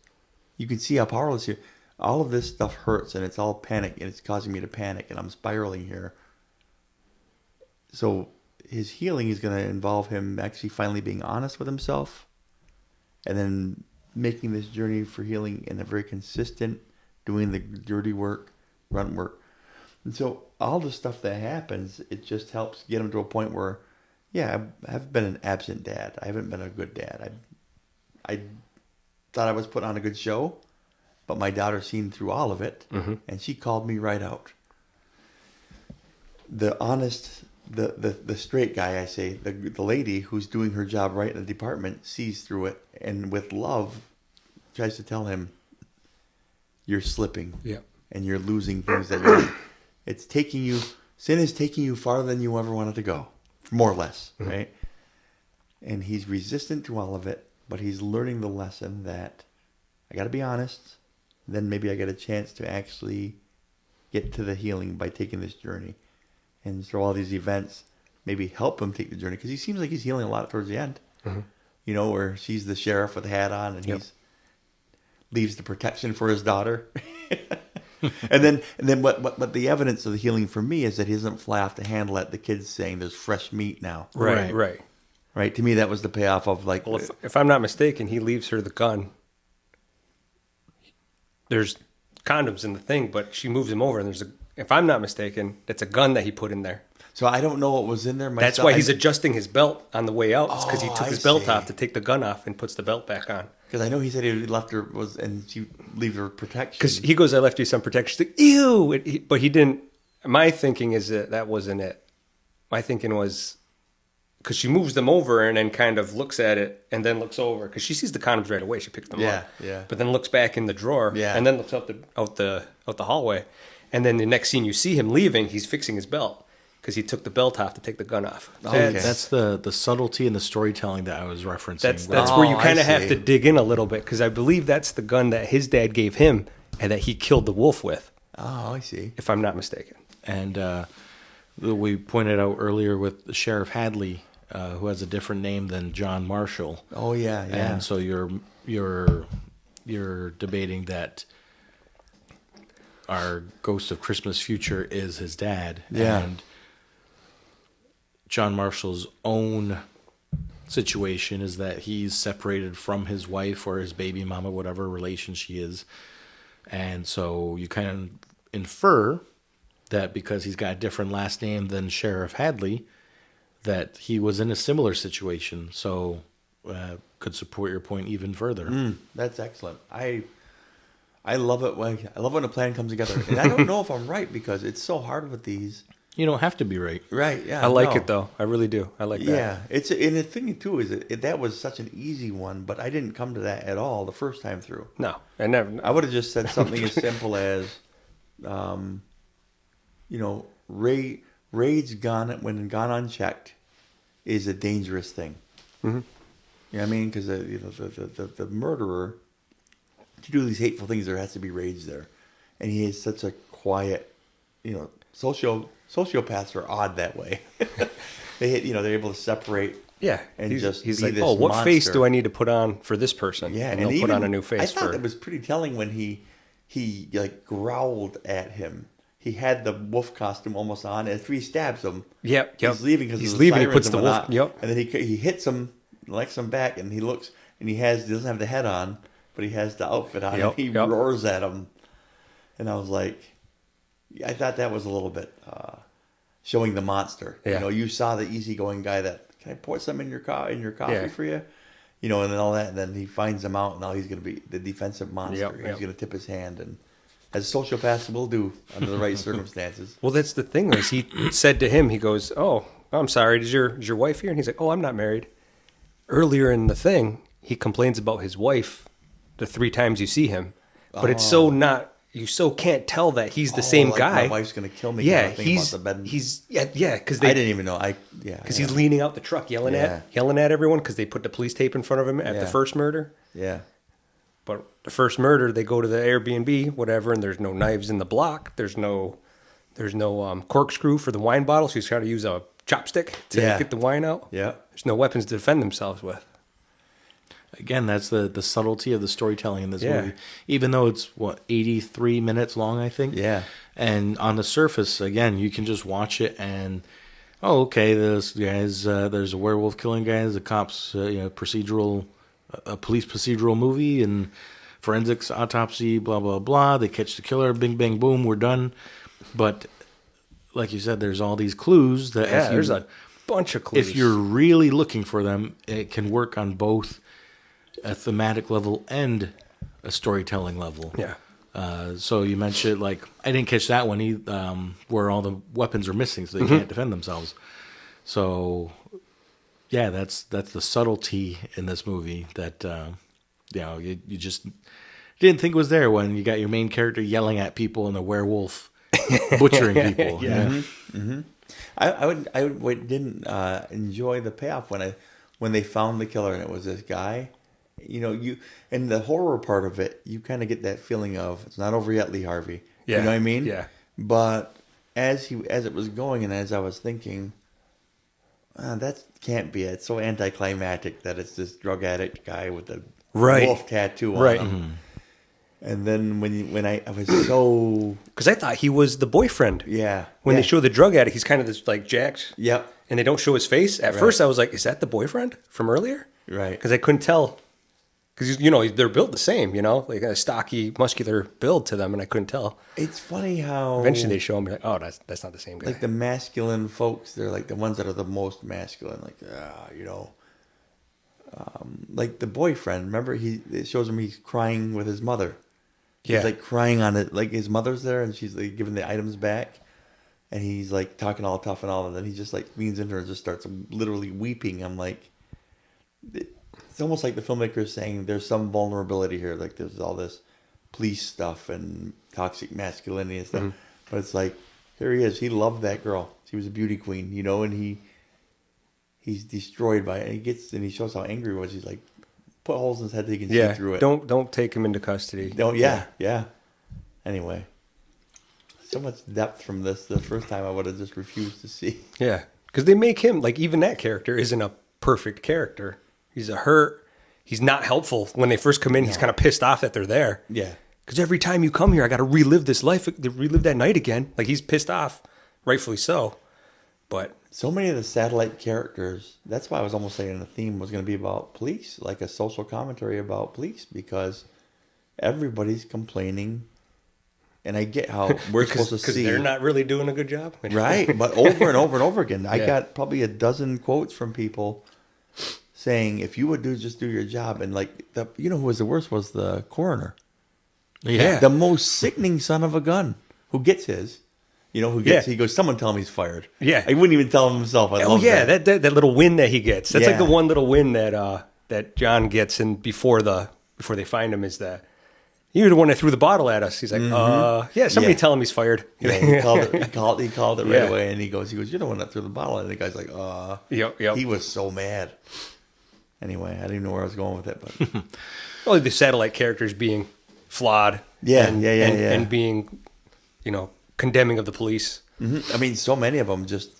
You can see how powerless here. All of this stuff hurts, and it's all panic, and it's causing me to panic, and I'm spiraling here. So his healing is going to involve him actually finally being honest with himself, and then making this journey for healing in a very consistent, doing the dirty work, grunt work. And so all the stuff that happens, it just helps get him to a point where, yeah, I've been an absent dad. I haven't been a good dad. I thought I was putting on a good show, but my daughter seen through all of it, and she called me right out. The honest, the straight guy, I say, the lady who's doing her job right in the department sees through it, and with love tries to tell him, you're slipping, and you're losing things it's taking you, sin is taking you farther than you ever wanted to go, more or less, right? And he's resistant to all of it, but he's learning the lesson that I got to be honest. Then maybe I get a chance to actually get to the healing by taking this journey. And so all these events maybe help him take the journey, because he seems like he's healing a lot towards the end. Where she's the sheriff with the hat on, and he's leaves the protection for his daughter. and then what the evidence of the healing for me is that he doesn't fly off the handle at the kids saying there's fresh meat now. Right. To me, that was the payoff of like. Well, if I'm not mistaken, he leaves her the gun. There's condoms in the thing, but she moves him over, and if I'm not mistaken, it's a gun that he put in there. So I don't know what was in there myself. That's why he's adjusting his belt on the way out. It's because he took his belt see. off to take the gun off and puts the belt back on. Because I know he said he left her and she leave her protection. Because he goes, I left you some protection. She's like, ew! But he didn't. My thinking is that wasn't it. My thinking was, because she moves them over and then kind of looks at it and then looks over, because she sees the condoms right away. She picks them up. Yeah. But then looks back in the drawer and then looks out the hallway. And then the next scene you see him leaving, he's fixing his belt because he took the belt off to take the gun off. That's the subtlety and the storytelling that I was referencing. That's where you kind of have to dig in a little bit, because I believe that's the gun that his dad gave him and that he killed the wolf with. Oh, I see. If I'm not mistaken. And we pointed out earlier with Sheriff Hadley, who has a different name than John Marshall. Oh yeah. And so you're debating that our Ghost of Christmas Future is his dad. Yeah. And John Marshall's own situation is that he's separated from his wife or his baby mama, whatever relation she is. And so you kind of infer that because he's got a different last name than Sheriff Hadley, that he was in a similar situation. So could support your point even further. That's excellent. I love it when a plan comes together. And I don't know if I'm right, because it's so hard with these. You don't have to be right. Right, yeah. I like it, though. I really do. I like that. Yeah. And the thing, too, is that was such an easy one, but I didn't come to that at all the first time through. No, I never. I would have just said something as simple as, Raid's gone unchecked. is a dangerous thing. Mm-hmm. You know what I mean? Because the murderer, to do these hateful things, there has to be rage there. And he is such a quiet, sociopaths are odd that way. They're able to separate. Yeah, And he's just he's be like, this what monster. face do I need to put on for this person? Yeah, and and they'll put on a new face. I thought it was pretty telling when he like growled at him. He had the wolf costume almost on, and after he stabs him, Yep. he's leaving because he's of leaving. He sirens puts and the wolf. whatnot. Yep. And then he hits him, licks him back, and he looks, and he doesn't have the head on, but he has the outfit on, and he roars at him. And I was like, I thought that was a little bit showing the monster. Yeah. You saw the easygoing guy that, can I pour some in your coffee Yeah. for you? And then all that, and then he finds him out, and now he's going to be the defensive monster. Yep. He's going to tip his hand, and as sociopaths will do under the right circumstances. Well, that's the thing. Is he said to him, he goes, "Oh, I'm sorry. Is your wife here?" And he's like, "Oh, I'm not married." Earlier in the thing, he complains about his wife the 3 times you see him, but it's so not. You so can't tell that he's the same like guy. My wife's going to kill me. Yeah, kind of thing about the bed. Because I didn't even know. Because he's leaning out the truck, yelling at everyone because they put the police tape in front of him at the first murder. Yeah. But the first murder, they go to the Airbnb, whatever, and there's no knives in the block. There's no corkscrew for the wine bottle, so he's trying to use a chopstick to get the wine out. Yeah. There's no weapons to defend themselves with. Again, that's the subtlety of the storytelling in this Yeah. movie. Even though it's, 83 minutes long, I think? Yeah. And on the surface, again, you can just watch it and, okay, this guy's, there's a werewolf killing guy, there's a cops, procedural, a police procedural movie, and forensics, autopsy, blah, blah, blah. They catch the killer, bing, bang, boom, we're done. But like you said, there's all these clues that There's a bunch of clues. If you're really looking for them, it can work on both a thematic level and a storytelling level. Yeah. So you mentioned, I didn't catch that one, where all the weapons are missing, so they can't defend themselves. So, yeah, that's the subtlety in this movie that, you just didn't think was there when you got your main character yelling at people and the werewolf butchering people. Yeah. Mm-hmm. Mm-hmm. I didn't enjoy the payoff when they found the killer and it was this guy. And the horror part of it, you kind of get that feeling of it's not over yet, Lee Harvey. Yeah. You know what I mean? Yeah. But as it was going, and as I was thinking, that can't be it. It's so anticlimactic that it's this drug addict guy with the wolf tattoo on him. Mm-hmm. And then when I was so, because I thought he was the boyfriend. Yeah. When they show the drug addict, he's kind of this jacked. Yep. And they don't show his face. At first, I was like, "Is that the boyfriend from earlier?" Right. Because I couldn't tell. Because they're built the same, like a stocky, muscular build to them, and I couldn't tell. It's funny how eventually they show him, like, oh, that's not the same guy. Like the masculine folks, they're like the ones that are the most masculine. Like the boyfriend. Remember, it shows him he's crying with his mother. Yeah. He's crying on it, like his mother's there, and she's giving the items back, and he's talking all tough and all, and then he just leans into her and just starts literally weeping. I'm like. It's almost like the filmmaker is saying there's some vulnerability here. There's all this police stuff and toxic masculinity and stuff. Mm-hmm. But it's here he is. He loved that girl. She was a beauty queen, and he's destroyed by it. And he shows how angry he was. He's put holes in his head so he can see through it. Don't take him into custody. Yeah. Anyway, so much depth from this. The first time I would have just refused to see. Yeah, because they make him, even that character isn't a perfect character. He's a hurt. He's not helpful. When they first come in, he's kind of pissed off that they're there. Yeah. Because every time you come here, I got to relive this life, relive that night again. He's pissed off, rightfully so. But so many of the satellite characters, that's why I was almost saying the theme was going to be about police, like a social commentary about police, because everybody's complaining. And I get how we're supposed to see. Because they're not really doing a good job. Right. But over and over and over again. I got probably a dozen quotes from people saying, if you would just do your job. And who was the worst was the coroner. Yeah. The most sickening son of a gun who gets his. He goes, someone tell him he's fired. Yeah. He wouldn't even tell him himself. That little win that he gets. That's the one little win that John gets, and before they find him is that, You're the one that threw the bottle at us. He's like, yeah, somebody Yeah. tell him he's fired. Yeah, he called it right Yeah. away, and he goes, you're the one that threw the bottle, and the guy's like, Yep. He was so mad. Anyway, I didn't even know where I was going with it, but Well, the satellite characters being flawed. Yeah, and, yeah. And being, condemning of the police. I mean, so many of them just.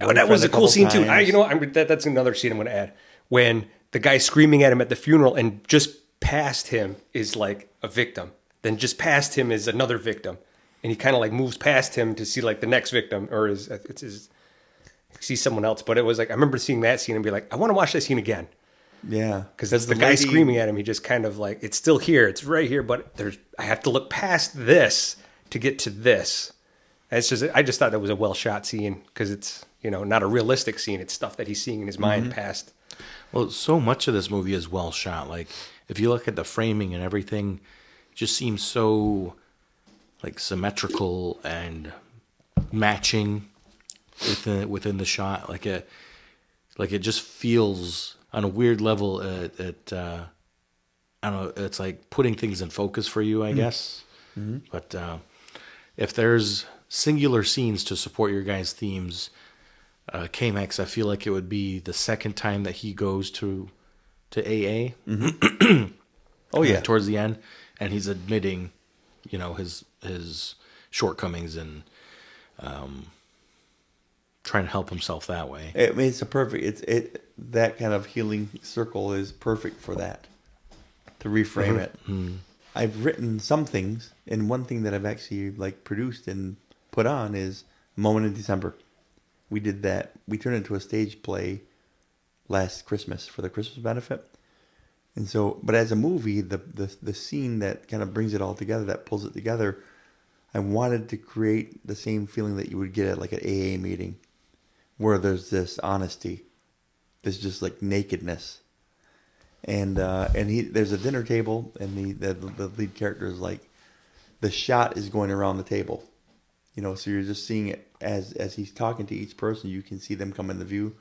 Oh, that was a cool scene too. Times. That's another scene I'm going to add. When the guy screaming at him at the funeral, and just past him is like a victim. Then just past him is another victim, and he kind of like moves past him to see like the next victim, or see someone else. But it was like I remember seeing that scene and be like, I want to watch that scene again. Yeah, Because that's the guy screaming at him. He just kind of like, it's still here. It's right here, but I have to look past this to get to this. And I just thought that was a well shot scene because it's, not a realistic scene. It's stuff that he's seeing in his mind past. Well, so much of this movie is well shot. Like, if you look at the framing and everything, it just seems so, like, symmetrical and matching within the shot. Like it just feels on a weird level. I don't know. It's like putting things in focus for you, I guess. Mm-hmm. But if there's singular scenes to support your guys' themes, K-Max, I feel like it would be the second time that he goes to AA. Mm-hmm. Oh yeah, towards the end, and he's admitting, his shortcomings and trying to help himself that way. I mean, it's a perfect. That kind of healing circle is perfect for that. To reframe it, I've written some things, and one thing that I've actually produced and put on is A Moment in December. We did that. We turned it into a stage play last Christmas for the Christmas benefit. And so, but as a movie, the scene that kind of brings it all together, that pulls it together, I wanted to create the same feeling that you would get at like an AA meeting, where there's this honesty, there's just like nakedness, and there's a dinner table, and the lead character is like, the shot is going around the table, so you're just seeing it as he's talking to each person. You can see them come into view,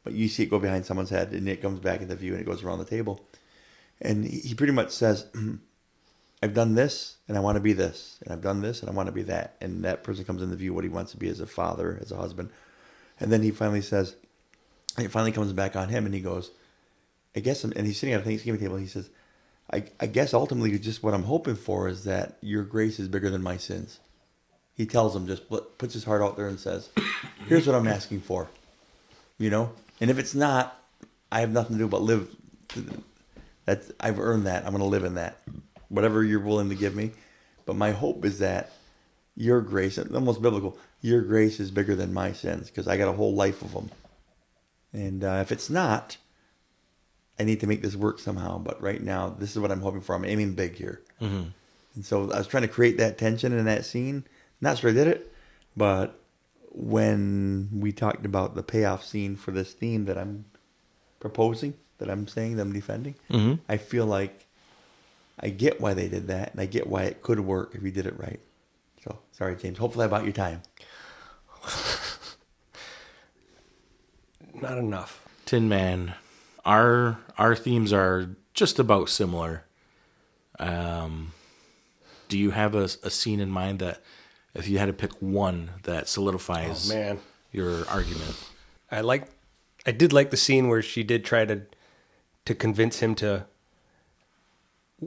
but you see it go behind someone's head, and it comes back into view, and it goes around the table. And he pretty much says, I've done this, and I want to be this. And I've done this, and I want to be that. And that person comes into view what he wants to be as a father, as a husband. And then he finally says, it finally comes back on him, and he goes, I guess, and he's sitting at a Thanksgiving table, and he says, I guess ultimately just what I'm hoping for is that your grace is bigger than my sins. He tells him, just puts his heart out there and says, here's what I'm asking for. And if it's not, I have nothing to do but live. I've earned that. I'm going to live in that. Whatever you're willing to give me. But my hope is that your grace, almost biblical, your grace is bigger than my sins, because I got a whole life of them. And if it's not, I need to make this work somehow. But right now, this is what I'm hoping for. I'm aiming big here. Mm-hmm. And so I was trying to create that tension in that scene. Not sure I did it, but when we talked about the payoff scene for this theme that I'm proposing, that I'm saying, that I'm defending, I feel like I get why they did that, and I get why it could work if we did it right. So, sorry, James. Hopefully I bought you time. Not enough. Tin Man, our themes are just about similar. Do you have a scene in mind that, if you had to pick one, that solidifies your argument? I did like the scene where she did try to convince him to,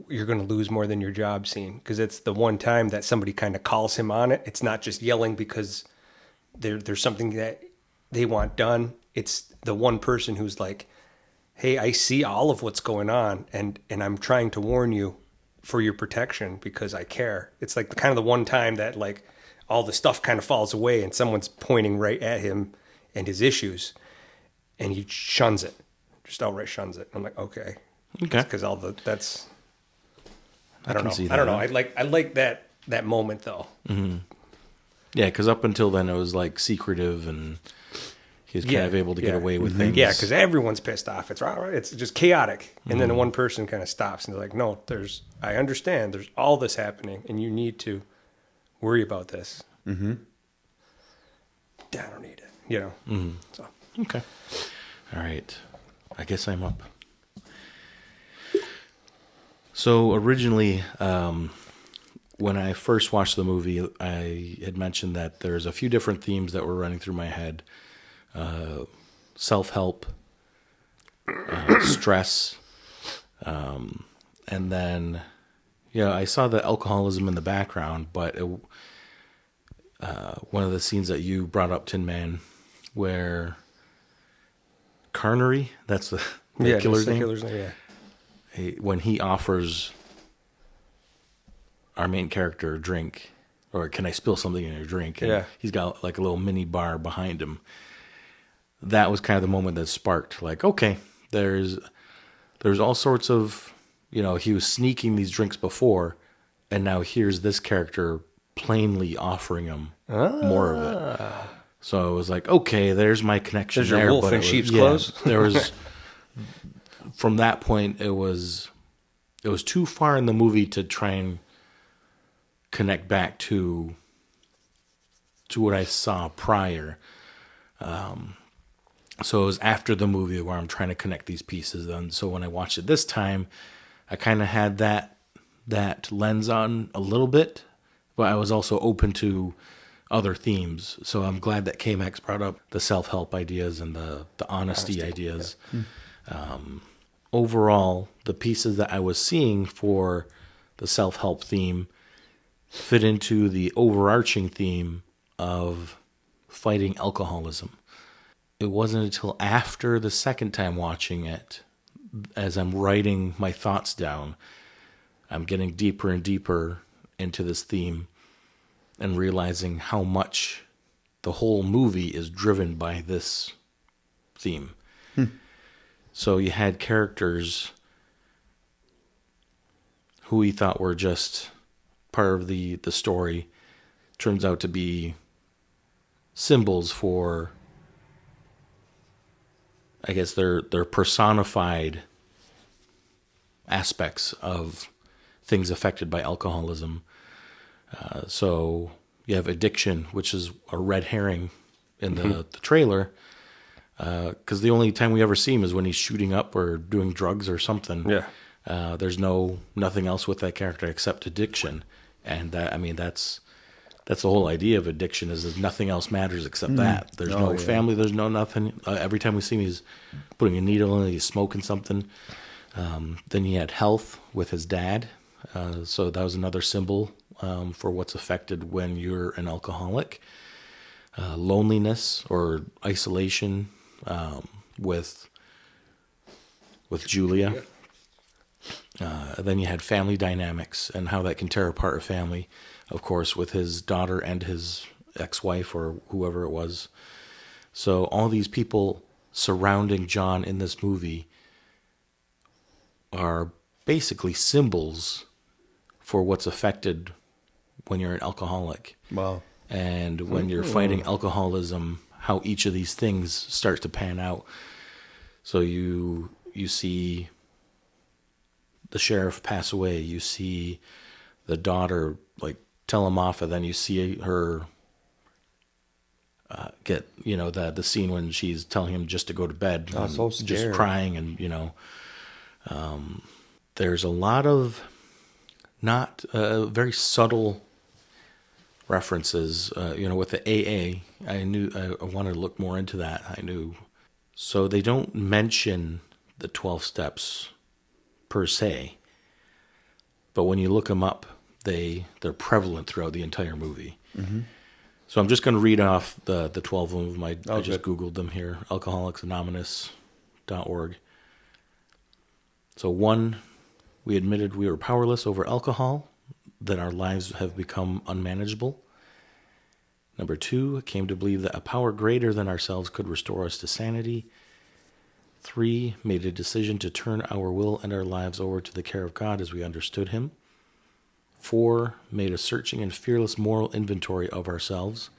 you're going to lose more than your job scene, because it's the one time that somebody kind of calls him on it. It's not just yelling because there's something that they want done. It's the one person who's like, hey, I see all of what's going on, and I'm trying to warn you for your protection because I care. It's like the one time that like all the stuff kind of falls away and someone's pointing right at him and his issues, and he shuns it, just outright shuns it. I'm like, okay. Because that's, I don't know. I don't know. I like that moment though. Mm-hmm. Yeah, because up until then it was like secretive, and he was kind of able to get away with things. Yeah, because everyone's pissed off. It's just chaotic, and then one person kind of stops and they're like, "No, I understand. There's all this happening, and you need to worry about this." Mm-hmm. I don't need it, Mm-hmm. So okay, all right. I guess I'm up. So originally, when I first watched the movie, I had mentioned that there's a few different themes that were running through my head. Self-help, stress, and then, I saw the alcoholism in the background, but one of the scenes that you brought up, Tin Man, where Carnery, that's the killer's name. When he offers our main character a drink, or can I spill something in your drink? And he's got like a little mini bar behind him. That was kind of the moment that sparked, like, okay, there's all sorts of, he was sneaking these drinks before, and now here's this character plainly offering him more of it. So it was like, okay, there's my connection. There's your wolf in sheep's clothes. There was, from that point, it was too far in the movie to try and connect back to what I saw prior. So it was after the movie where I'm trying to connect these pieces. And so when I watched it this time, I kind of had that lens on a little bit, but I was also open to other themes. So I'm glad that K-Max brought up the self-help ideas and the honesty ideas. Yeah. Overall, the pieces that I was seeing for the self-help theme fit into the overarching theme of fighting alcoholism. It wasn't until after the second time watching it, as I'm writing my thoughts down, I'm getting deeper and deeper into this theme and realizing how much the whole movie is driven by this theme. So you had characters who we thought were just part of the story, turns out to be symbols for, I guess, they're personified aspects of things affected by alcoholism. So you have addiction, which is a red herring in the trailer, because the only time we ever see him is when he's shooting up or doing drugs or something. Yeah. There's nothing else with that character except addiction, and that's the whole idea of addiction is nothing else matters except that. There's no family. There's no nothing. Every time we see him, he's putting a needle in. He's smoking something. Then he had health with his dad. So that was another symbol for what's affected when you're an alcoholic. Loneliness or isolation with Julia. Then you had family dynamics and how that can tear apart a family, of course, with his daughter and his ex-wife or whoever it was. So all these people surrounding John in this movie are basically symbols for what's affected when you're an alcoholic. Wow. And when you're fighting alcoholism, how each of these things starts to pan out. So you see the sheriff pass away. You see the daughter tell him off, and then you see her get the scene when she's telling him just to go to bed. Oh, so scared. Just crying, and there's a lot of not very subtle references. With the AA, I wanted to look more into that. So they don't mention the 12 steps per se, but when you look them up, they're prevalent throughout the entire movie. Mm-hmm. So I'm just going to read off the 12 of them. I just Googled them here, alcoholicsanonymous.org. So 1, we admitted we were powerless over alcohol, that our lives have become unmanageable. Number 2, came to believe that a power greater than ourselves could restore us to sanity. 3, made a decision to turn our will and our lives over to the care of God as we understood Him. 4, made a searching and fearless moral inventory of ourselves.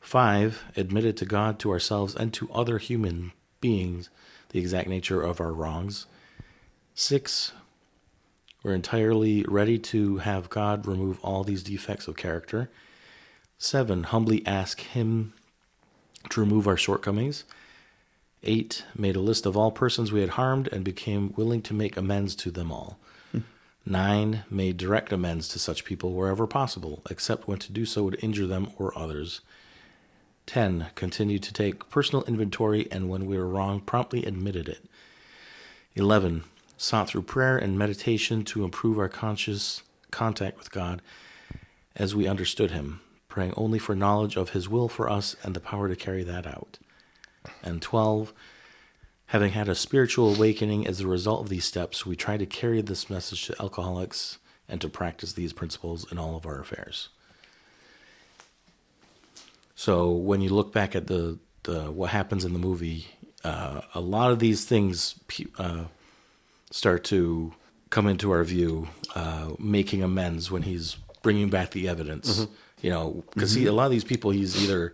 5, admitted to God, to ourselves, and to other human beings the exact nature of our wrongs. 6, we're entirely ready to have God remove all these defects of character. 7, humbly ask Him to remove our shortcomings. 8, made a list of all persons we had harmed and became willing to make amends to them all. 9, made direct amends to such people wherever possible, except when to do so would injure them or others. 10, continued to take personal inventory and when we were wrong, promptly admitted it. 11, sought through prayer and meditation to improve our conscious contact with God as we understood him, praying only for knowledge of his will for us and the power to carry that out. And 12, having had a spiritual awakening as a result of these steps, we try to carry this message to alcoholics and to practice these principles in all of our affairs. So when you look back at the what happens in the movie, a lot of these things start to come into our view, making amends when he's bringing back the evidence. You know, because a lot of these people he's either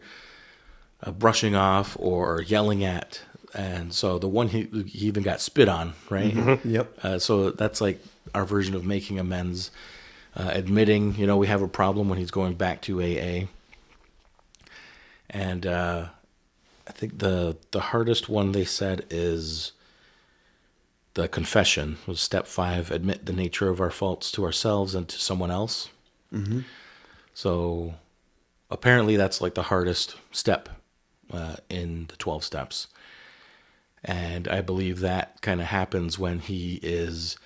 brushing off or yelling at. And so the one he even got spit on, right? Yep. So that's like our version of making amends, admitting, you know, we have a problem when he's going back to AA. And I think the hardest one they said is the confession, was step 5, admit the nature of our faults to ourselves and to someone else. So apparently that's like the hardest step in the 12 steps. And I believe that kind of happens when he is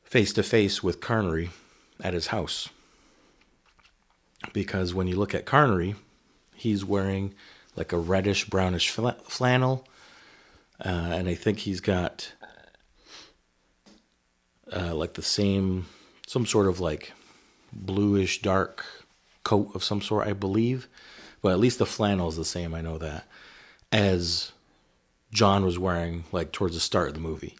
face to face with Carnery at his house. Because when you look at Carnery, he's wearing like a reddish brownish flannel, and I think he's got like some sort of like bluish dark coat of some sort, I believe. But at least the flannel is the same, I know that, as John was wearing like towards the start of the movie.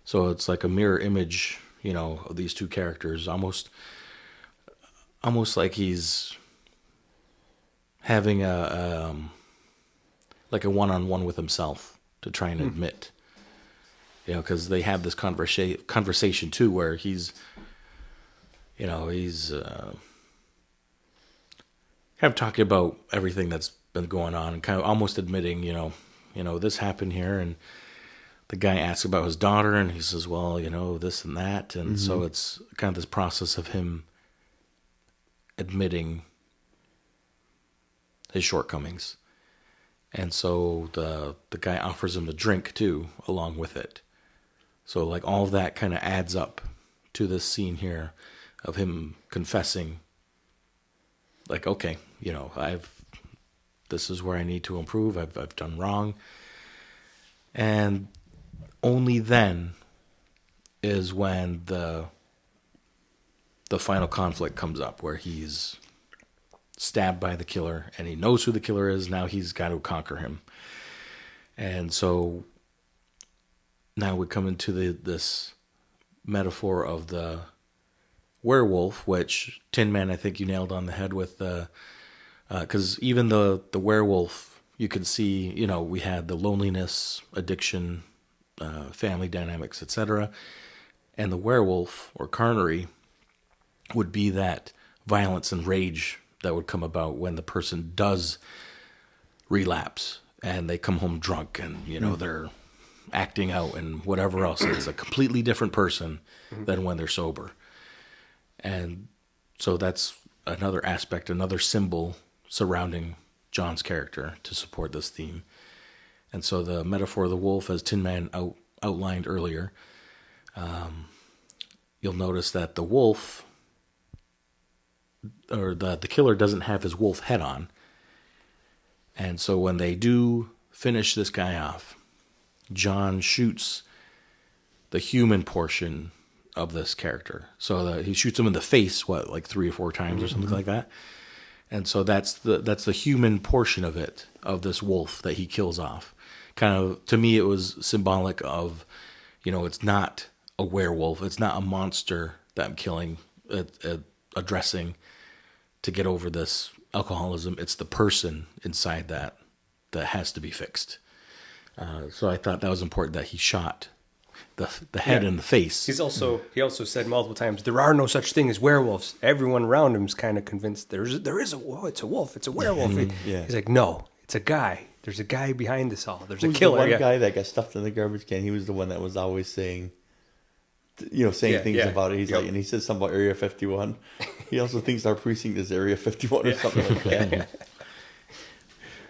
So it's like a mirror image, you know, of these two characters, almost like he's having a one-on-one with himself to try and admit, you know, because they have this conversation too, where he's kind of talking about everything that's been going on and kind of almost admitting, you know, this happened here, and the guy asks about his daughter, and he says, well, you know, this and that, and so it's kind of this process of him admitting his shortcomings. And so the guy offers him the drink too, along with it. So like all of that kind of adds up to this scene here of him confessing, like, okay, you know, this is where I need to improve. I've done wrong. And only then is when the final conflict comes up, where he's stabbed by the killer and he knows who the killer is. Now he's got to conquer him. And so now we come into this metaphor of the werewolf, which Tin Man, I think you nailed on the head with because even the werewolf, you can see, you know, we had the loneliness, addiction, family dynamics, etc. And the werewolf, or Carnery, would be that violence and rage that would come about when the person does relapse and they come home drunk and, you know, they're acting out and whatever else. It's a completely different person than when they're sober. And so that's another aspect, another symbol surrounding John's character to support this theme. And so the metaphor of the wolf, as Tin Man outlined earlier, you'll notice that the wolf, or the killer, doesn't have his wolf head on. And so when they do finish this guy off, John shoots the human portion of this character. So he shoots him in the face, like 3 or 4 times or something like that. And so that's the human portion of it, of this wolf that he kills off. Kind of, to me, it was symbolic of, you know, it's not a werewolf. It's not a monster that I'm killing, addressing to get over this alcoholism. It's the person inside that has to be fixed. So I thought that was important that he shot the head in the face. He also said multiple times, there are no such thing as werewolves. Everyone around him is kind of convinced there is a wolf. It's a wolf. It's a werewolf. He's like, no, it's a guy. There's a guy behind this all. There's a killer. The one guy that got stuffed in the garbage can? He was the one that was always saying, saying things yeah. about it. He's Yep. like, and he says something about Area 51. He also thinks our precinct is Area 51 or something like that.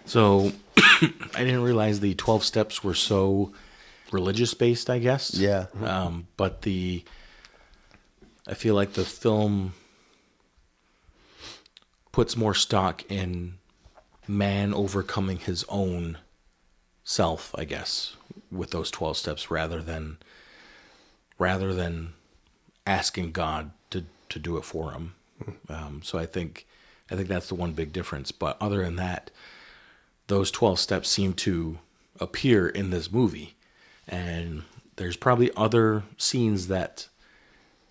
So I didn't realize the 12 steps were so religious based, I guess. Yeah. But I feel like the film puts more stock in man overcoming his own self, I guess, with those 12 steps rather than asking God to do it for him. So I think that's the one big difference. But other than that, those 12 steps seem to appear in this movie. And there's probably other scenes that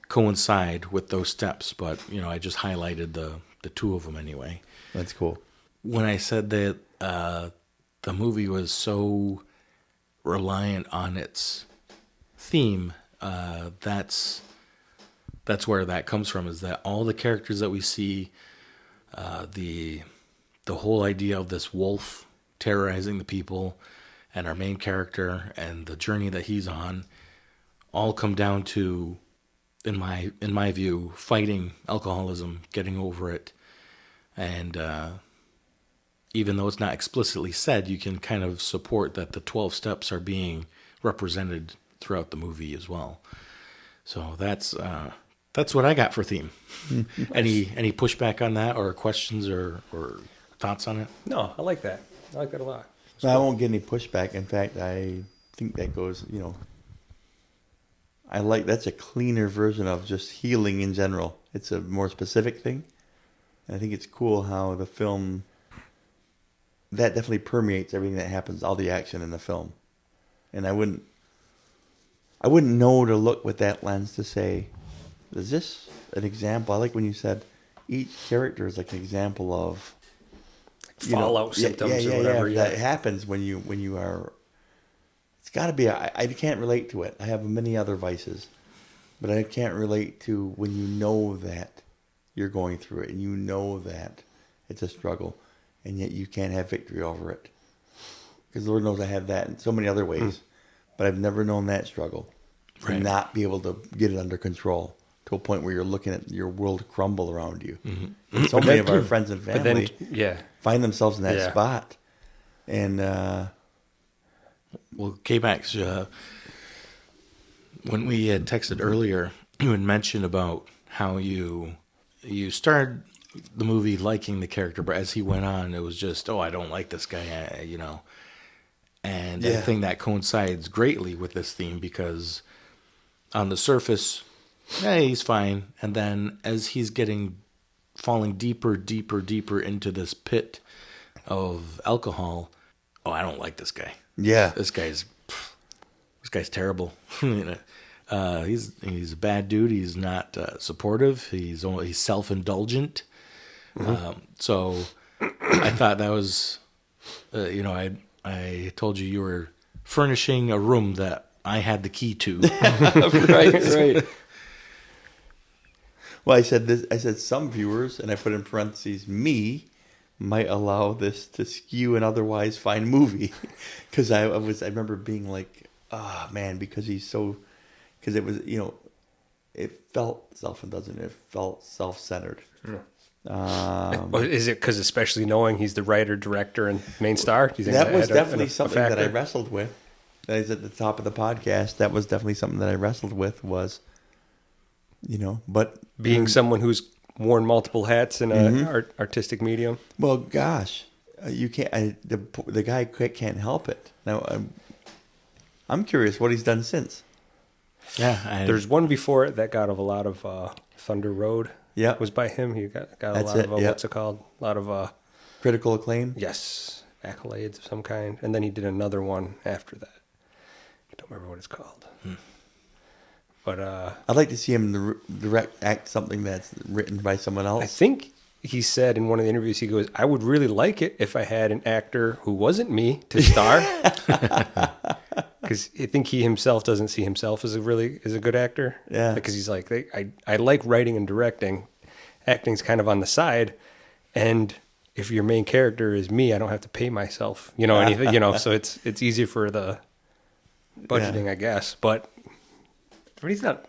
coincide with those steps, but I just highlighted the two of them anyway. That's cool. When I said that the movie was so reliant on its theme, that's where that comes from. Is that all the characters that we see, the whole idea of this wolf terrorizing the people, and our main character and the journey that he's on, all come down to, in my view, fighting alcoholism, getting over it, and even though it's not explicitly said, you can kind of support that the 12 steps are being represented throughout the movie as well. So that's what I got for theme. Any pushback on that, or questions, or thoughts on it? No, I like that. I like that a lot. No, I won't get any pushback. In fact, I think that goes, that's a cleaner version of just healing in general. It's a more specific thing. And I think it's cool how the film, that definitely permeates everything that happens, all the action in the film. And I wouldn't know to look with that lens to say, is this an example? I like when you said each character is like an example of Fallout symptoms or whatever. That happens when you are. It's got to be. I can't relate to it. I have many other vices, but I can't relate to when you know that you're going through it and you know that it's a struggle, and yet you can't have victory over it. Because Lord knows I have that in so many other ways, but I've never known that struggle to not be able to get it under control to a point where you're looking at your world crumble around you. Mm-hmm. And so many of our friends and family find themselves in that spot. And well, K-Max, when we had texted earlier, you had mentioned about how you started the movie liking the character, but as he went on, it was just, I don't like this guy, And I think that coincides greatly with this theme, because on the surface, he's fine. And then as he's falling deeper into this pit of alcohol, I don't like this guy. Yeah. This guy's terrible. He's a bad dude. He's not supportive. He's self-indulgent. Mm-hmm. So I thought that was, I told you were furnishing a room that I had the key to. Right. Well, I said some viewers, and I put in parentheses, me, might allow this to skew an otherwise fine movie. Because I remember being like, man, because it was, it felt self-indulgent. It felt self-centered. Is it because, especially knowing he's the writer, director, and main star? Do you think that was definitely something that I wrestled with. That is at the top of the podcast. That was definitely something that I wrestled with was, but being someone who's worn multiple hats in an artistic medium. Well, gosh, you can't. The guy can't help it. Now, I'm curious what he's done since. Yeah, there's one before it that got a lot of Thunder Road. Yeah, was by him. He got a lot of what's it called? A lot of critical acclaim. Yes, accolades of some kind. And then he did another one after that. I don't remember what it's called. But I'd like to see him direct act something that's written by someone else. I think he said in one of the interviews, he goes, I would really like it if I had an actor who wasn't me to star. Because I think he himself doesn't see himself as a good actor. Yeah. Because he's like, I like writing and directing. Acting's kind of on the side. And if your main character is me, I don't have to pay myself, anything, so it's easier for the budgeting, I guess. But he's not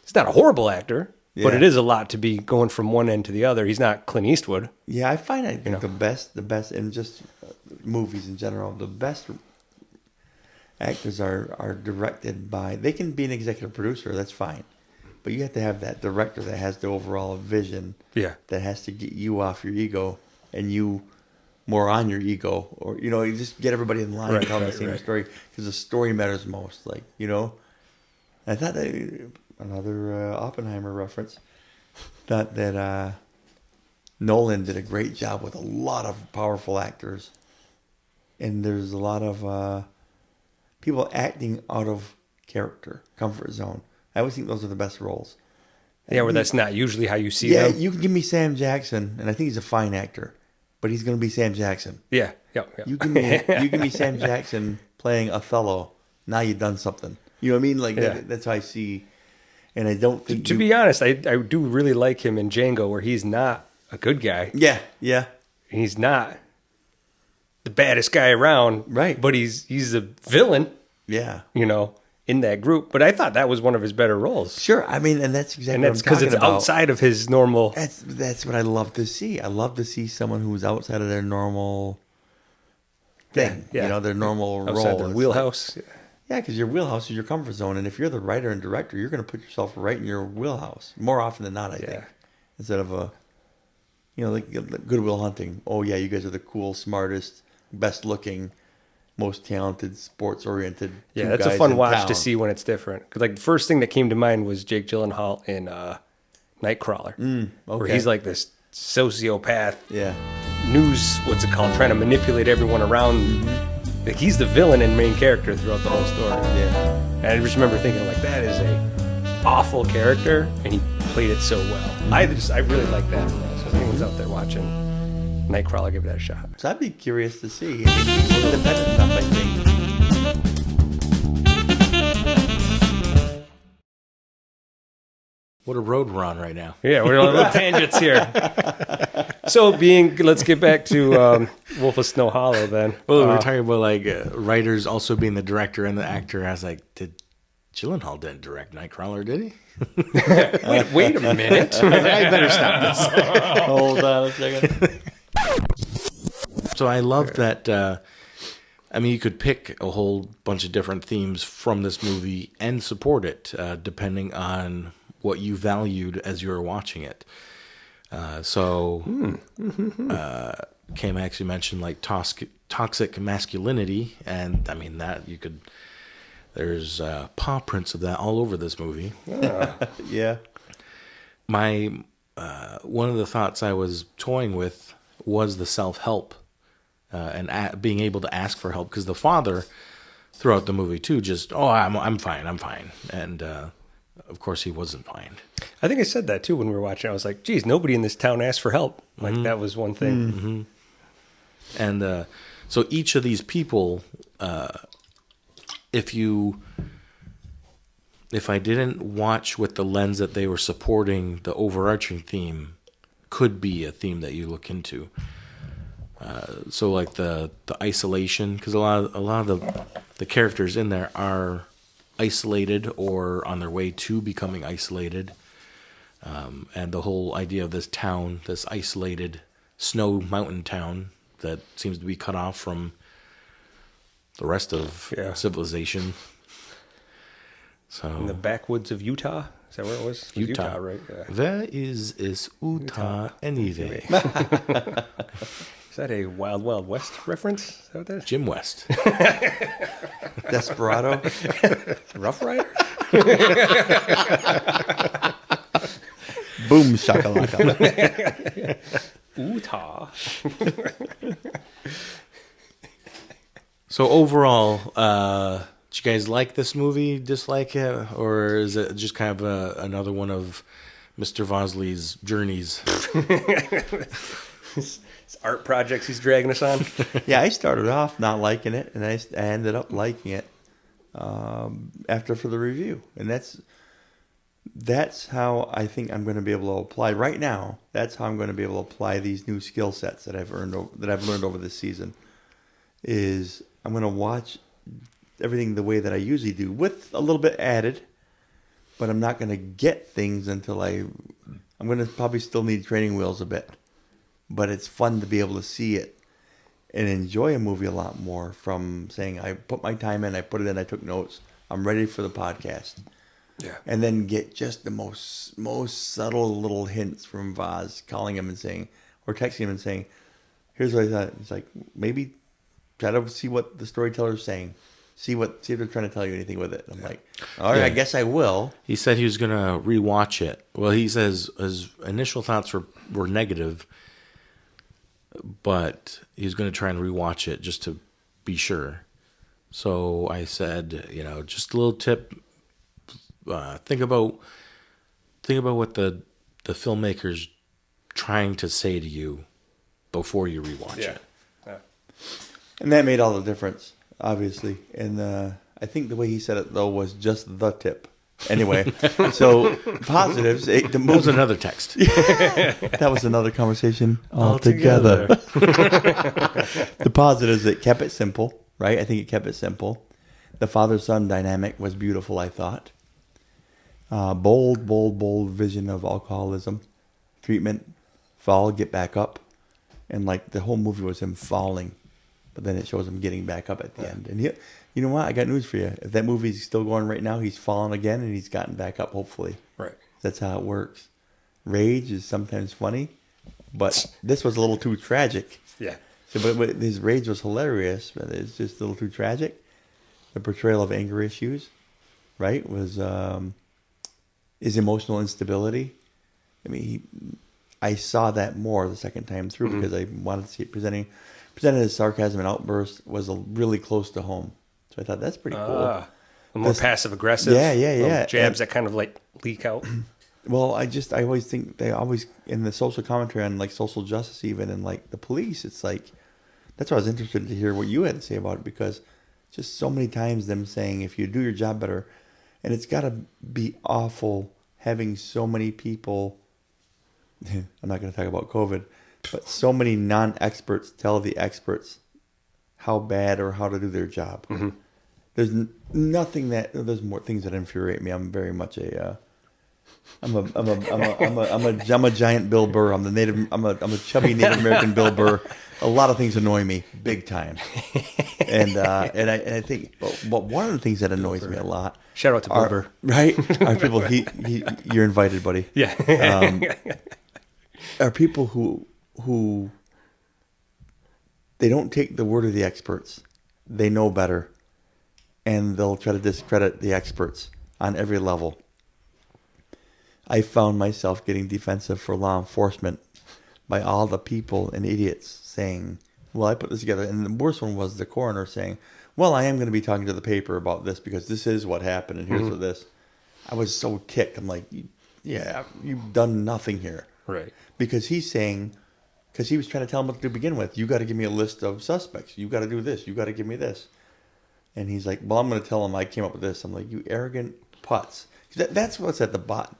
He's not a horrible actor, but Yeah. it is a lot to be going from one end to the other. He's not Clint Eastwood. Yeah, I find I think know. the best in just movies in general, the best actors are directed by. They can be an executive producer, that's fine, but you have to have that director that has the overall vision. Yeah. That has to get you off your ego and you more on your ego, or you just get everybody in line and tell the same story because the story matters most. I thought that another Oppenheimer reference. Thought that Nolan did a great job with a lot of powerful actors, and there's a lot of people acting out of character, comfort zone. I always think those are the best roles. Yeah, where that's not usually how you see them. You can give me Sam Jackson, and I think he's a fine actor, but he's going to be Sam Jackson. Yeah. You give me Sam Jackson playing Othello. Now you've done something. You know what I mean? That's how I see. And I don't think To be honest, I do really like him in Django, where he's not a good guy. Yeah. He's not the baddest guy around, Right. But he's a villain, Yeah. In that group. But I thought that was one of his better roles, Sure. I mean, and that's exactly and what that's I'm because talking it's about. outside of his normal. That's what I love to see. I love to see someone who's outside of their normal thing. Yeah. Their normal Outside role. their It's wheelhouse. Yeah, because your wheelhouse is your comfort zone, and if you're the writer and director, you're going to put yourself right in your wheelhouse more often than not. I think instead of like Good Will Hunting. Oh yeah, you guys are the cool, smartest, best looking, most talented, sports oriented. Yeah, that's a fun watch to see when it's different. Because the first thing that came to mind was Jake Gyllenhaal in Nightcrawler, where he's like this sociopath. Yeah. What's it called? Trying to manipulate everyone around. Like he's the villain and main character throughout the whole story. Yeah. And I just remember thinking that is a awful character, and he played it so well. I really like that. So if anyone's out there watching Nightcrawler, give that a shot. So I'd be curious to see. I mean, he's independent enough, I think. What a road we're on right now. Yeah, we're on little tangents here. So let's get back to Wolf of Snow Hollow then. Well, we were talking about writers also being the director and the actor. I was like, Gyllenhaal didn't direct Nightcrawler, did he? Wait a minute. I better stop this. Hold on a second. So I love that. You could pick a whole bunch of different themes from this movie and support it, depending on what you valued as you were watching it. Cam actually mentioned toxic masculinity, and that you could. There's paw prints of that all over this movie. Yeah. My one of the thoughts I was toying with was the self-help and being able to ask for help, because the father throughout the movie too I'm fine, and of course he wasn't fine. I think I said that too when we were watching. I was like, geez, nobody in this town asked for help. That was one thing. Mm-hmm. And so each of these people, if I didn't watch with the lens that they were supporting, the overarching theme could be a theme that you look into. So the isolation, because a lot of the characters in there are isolated or on their way to becoming isolated, and the whole idea of this town, this isolated snow mountain town that seems to be cut off from the rest of civilization. So In the backwoods of Utah? Is that where it was? Utah, right? Yeah. Where is Utah anyway? Is that a Wild Wild West reference? Is that what that is? Jim West. Desperado. Rough Rider? Boom shakalaka. Utah. So overall, did you guys like this movie, dislike it, or is it just kind of another one of Mr. Vosley's journeys? His art projects he's dragging us on. Yeah, I started off not liking it, and I ended up liking it for the review. And that's how I think I'm going to be able to apply right now. That's how I'm going to be able to apply these new skill sets that I've learned over this season. Is I'm going to watch everything the way that I usually do, with a little bit added, but I'm not going to get things until I'm going to probably still need training wheels a bit. But it's fun to be able to see it and enjoy a movie a lot more from saying, I put my time in, I put it in, I took notes, I'm ready for the podcast. Yeah. And then get just the most subtle little hints from Vaz, calling him and saying, or texting him and saying, here's what I thought. It's like, maybe try to see what the storyteller's saying. See if they're trying to tell you anything with it. I'm like, all right, Yeah. I guess I will. He said he was going to rewatch it. Well, he says his initial thoughts were negative, but he was going to try and rewatch it just to be sure. So I said, just a little tip. Think about what the filmmaker's trying to say to you before you rewatch it. Yeah. And that made all the difference, obviously. And I think the way he said it, though, was just the tip. Anyway, so positives. The That was another text. That was another conversation altogether. The positives, it kept it simple, right? I think it kept it simple. The father-son dynamic was beautiful, I thought. Bold vision of alcoholism, treatment, fall, get back up. And like the whole movie was him falling, but then it shows him getting back up at the end. And you know what? I got news for you. If that movie's still going right now, he's fallen again and he's gotten back up, hopefully. Right. That's how it works. Rage is sometimes funny, but this was a little too tragic. Yeah. So, but his rage was hilarious, but it's just a little too tragic. The portrayal of anger issues, right, was his emotional instability. I mean, I saw that more the second time through because I wanted to see it presented as sarcasm and outburst was really close to home. So I thought that's pretty cool. More passive aggressive. Yeah. Jabs that kind of like leak out. Well, I always think they always in the social commentary on like social justice, even and like the police. It's like that's why I was interested to hear what you had to say about it because just so many times them saying if you do your job better, and it's got to be awful having so many people. I'm not going to talk about COVID, but so many non-experts tell the experts how bad or how to do their job. Mm-hmm. There's there's more things that infuriate me. I'm very much I'm a giant Bill Burr. I'm a chubby Native American Bill Burr. A lot of things annoy me big time. And I think but one of the things that annoys me a lot. Shout out to Bill Burr. Right? Are people you're invited, buddy. Yeah. Are people who they don't take the word of the experts. They know better. And they'll try to discredit the experts on every level. I found myself getting defensive for law enforcement by all the people and idiots saying, well, I put this together. And the worst one was the coroner saying, well, I am going to be talking to the paper about this because this is what happened and here's what this. I was so ticked. I'm like, yeah, you've done nothing here. Right. Because he was trying to tell him what to begin with. You got to give me a list of suspects. You got to do this. You got to give me this. And he's like, well, I'm going to tell him I came up with this. I'm like, you arrogant putz. That's what's at the bottom.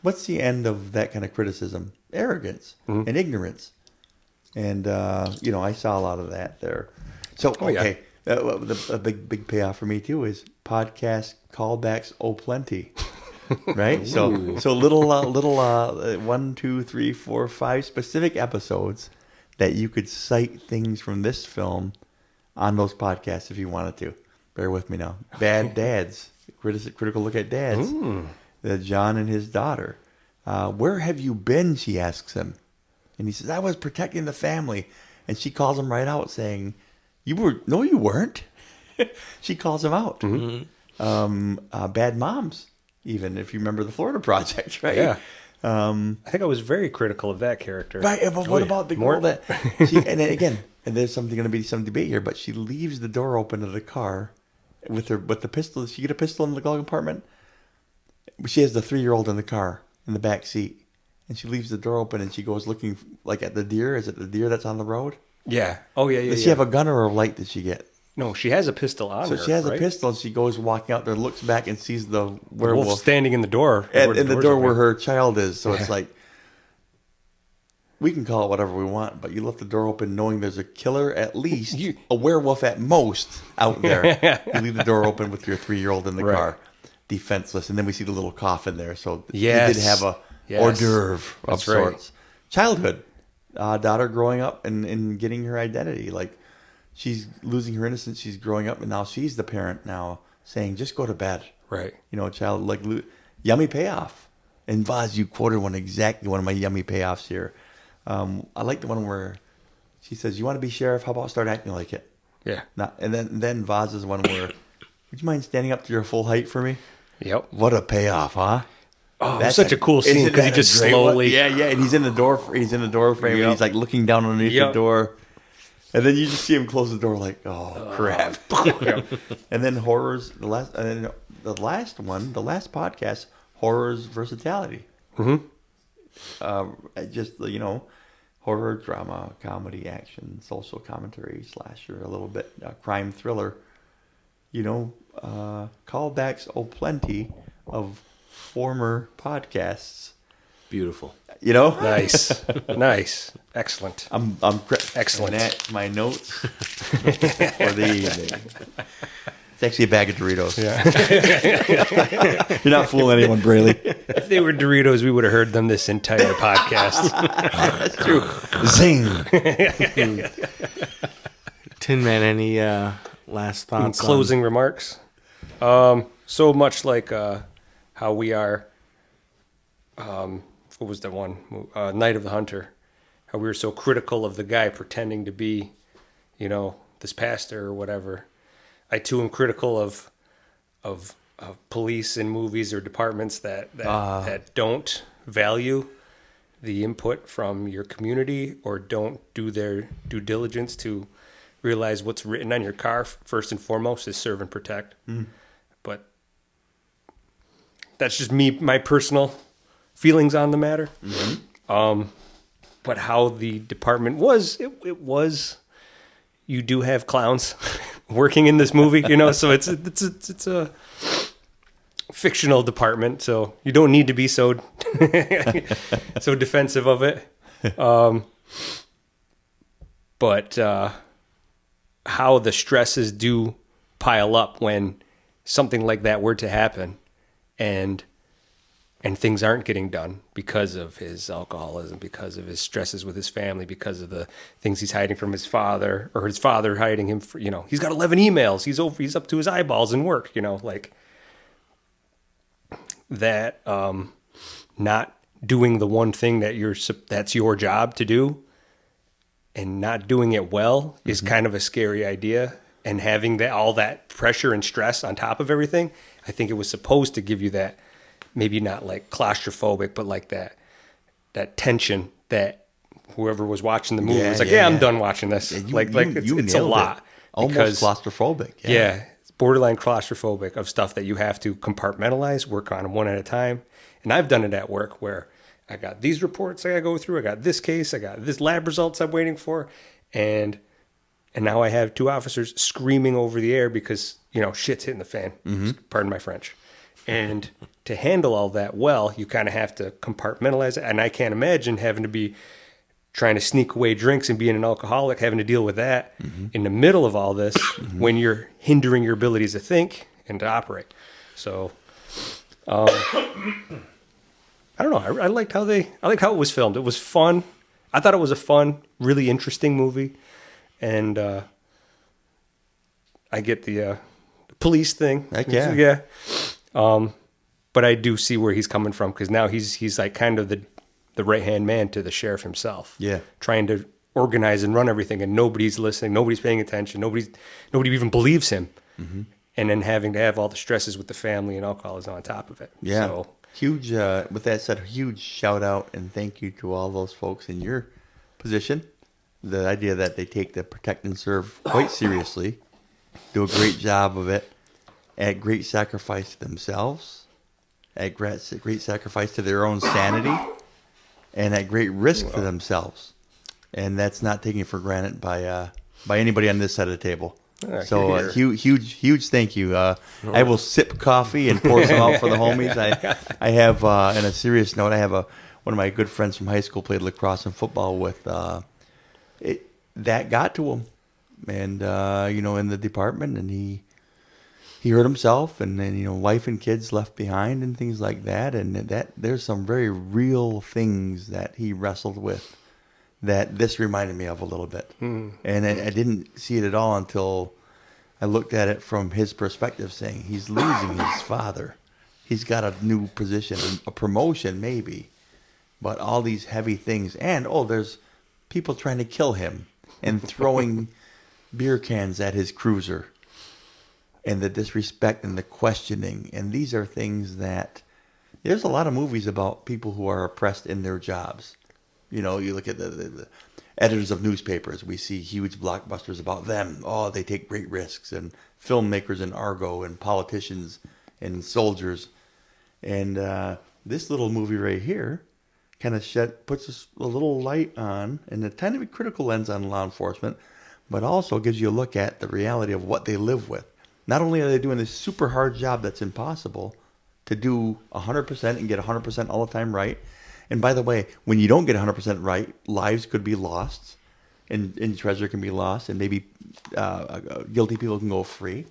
What's the end of that kind of criticism? Arrogance and ignorance. And, I saw a lot of that there. So, okay. A big payoff for me, too, is podcast callbacks plenty. Right? So little 1, 2, 3, 4, 5 specific episodes that you could cite things from this film on those podcasts if you wanted to. Bear with me now. Bad Dads. Critical look at dads. John and his daughter. Where have you been? She asks him. And he says, I was protecting the family. And she calls him right out saying, no, you weren't. She calls him out. Bad Moms, even, if you remember the Florida Project, right? Yeah. I think I was very critical of that character. Right, but what about the girl that... and again, and there's going to be some debate here, but she leaves the door open to the car with the pistol. Did she get a pistol in the glove compartment? She has the 3-year-old in the car, in the back seat. And she leaves the door open and she goes looking like at the deer. Is it the deer that's on the road? Yeah. Oh, yeah. Does she have a gun or a light that she get? No, she has a pistol on her. So she has a pistol and she goes walking out there, looks back and sees the werewolf wolf standing in the door. In the door where her child is. So it's like, we can call it whatever we want, but you left the door open knowing there's a killer at least, a werewolf at most out there. You leave the door open with your 3-year-old in the car. defenseless, and then we see the little coffin there. So Yes. he did have a Yes. hors d'oeuvre of That's right. sorts. Childhood, daughter growing up and getting her identity. Like she's losing her innocence. She's growing up, and now she's the parent now saying, "Just go to bed." Right. Child like yummy payoff. And Vaz, you quoted one of my yummy payoffs here. I like the one where she says, "You want to be sheriff? How about start acting like it?" Yeah. And then Vaz is one where, "Would you mind standing up to your full height for me?" Yep. What a payoff, huh? Oh, that's such a cool scene isn't because he that just a great one? slowly. Yeah, and he's in the door. He's in the door frame, and Yep. he's like looking down underneath the Yep. door, and then you just see him close the door, like, "Oh crap!" Yep. And then horrors. The last podcast, horrors versatility. Mm-hmm. Just horror, drama, comedy, action, social commentary, slasher, a little bit crime thriller. Callbacks plenty of former podcasts. Beautiful. Nice. Nice. Excellent. I'm Excellent. And that's my notes for the evening. It's actually a bag of Doritos. Yeah. You're not fooling anyone, Braley. If they were Doritos, we would have heard them this entire podcast. That's true. Zing. Tin Man, any last thoughts? Closing remarks. So much like how we are. What was the one? Night of the Hunter. How we were so critical of the guy pretending to be, this pastor or whatever. I too am critical of police in movies or departments that don't value the input from your community or don't do their due diligence to realize what's written on your car first and foremost is serve and protect. But that's just my personal feelings on the matter. But how the department was, it was. You do have clowns working in this movie, so it's a fictional department, so you don't need to be so so defensive of it. But how the stresses do pile up when something like that were to happen, and things aren't getting done because of his alcoholism, because of his stresses with his family, because of the things he's hiding from his father, or his father hiding him for, he's got 11 emails. He's up to his eyeballs in work, like that, not doing the one thing that's your job to do and not doing it well is kind of a scary idea. And having all that pressure and stress on top of everything, I think it was supposed to give you that, maybe not like claustrophobic, but like that tension that whoever was watching the movie was like, I'm done watching this. It's a lot. Almost claustrophobic. Yeah, it's borderline claustrophobic of stuff that you have to compartmentalize, work on one at a time. And I've done it at work where I got these reports I got to go through. I got this case. I got this lab results I'm waiting for. And now I have two officers screaming over the air because, shit's hitting the fan. Pardon my French. And to handle all that well, you kind of have to compartmentalize it. And I can't imagine having to be trying to sneak away drinks and being an alcoholic, having to deal with that in the middle of all this when you're hindering your abilities to think and to operate. So, I don't know. I liked how it was filmed. It was fun. I thought it was a fun, really interesting movie. And I get the police thing. Heck yeah. Yeah. But I do see where he's coming from because now he's like kind of the right-hand man to the sheriff himself. Yeah. Trying to organize and run everything, and nobody's listening, nobody's paying attention, nobody even believes him. And then having to have all the stresses with the family and alcoholism on top of it. Yeah. So, huge, with that said, huge shout out and thank you to all those folks in your position. The idea that they take the protect and serve quite seriously, do a great job of it, at great sacrifice to themselves, at great sacrifice to their own sanity, and at great risk to themselves. And that's not taken for granted by anybody on this side of the table. So huge thank you. I will sip coffee and pour some out for the homies. I have, on a serious note, I have one of my good friends from high school played lacrosse and football with. That got to him, and in the department, and he hurt himself, and then wife and kids left behind, and things like that. And that there's some very real things that he wrestled with that this reminded me of a little bit. And I didn't see it at all until I looked at it from his perspective, saying he's losing his father. He's got a new position, a promotion maybe, but all these heavy things. And, there's people trying to kill him and throwing beer cans at his cruiser. And the disrespect and the questioning. And these are things that... There's a lot of movies about people who are oppressed in their jobs. You look at the editors of newspapers. We see huge blockbusters about them. Oh, they take great risks. And filmmakers in Argo and politicians and soldiers. And this little movie right here kind of puts a little light on and a tiny bit critical lens on law enforcement, but also gives you a look at the reality of what they live with. Not only are they doing this super hard job that's impossible to do 100% and get 100% all the time right. And by the way, when you don't get 100% right, lives could be lost and treasure can be lost and maybe guilty people can go free.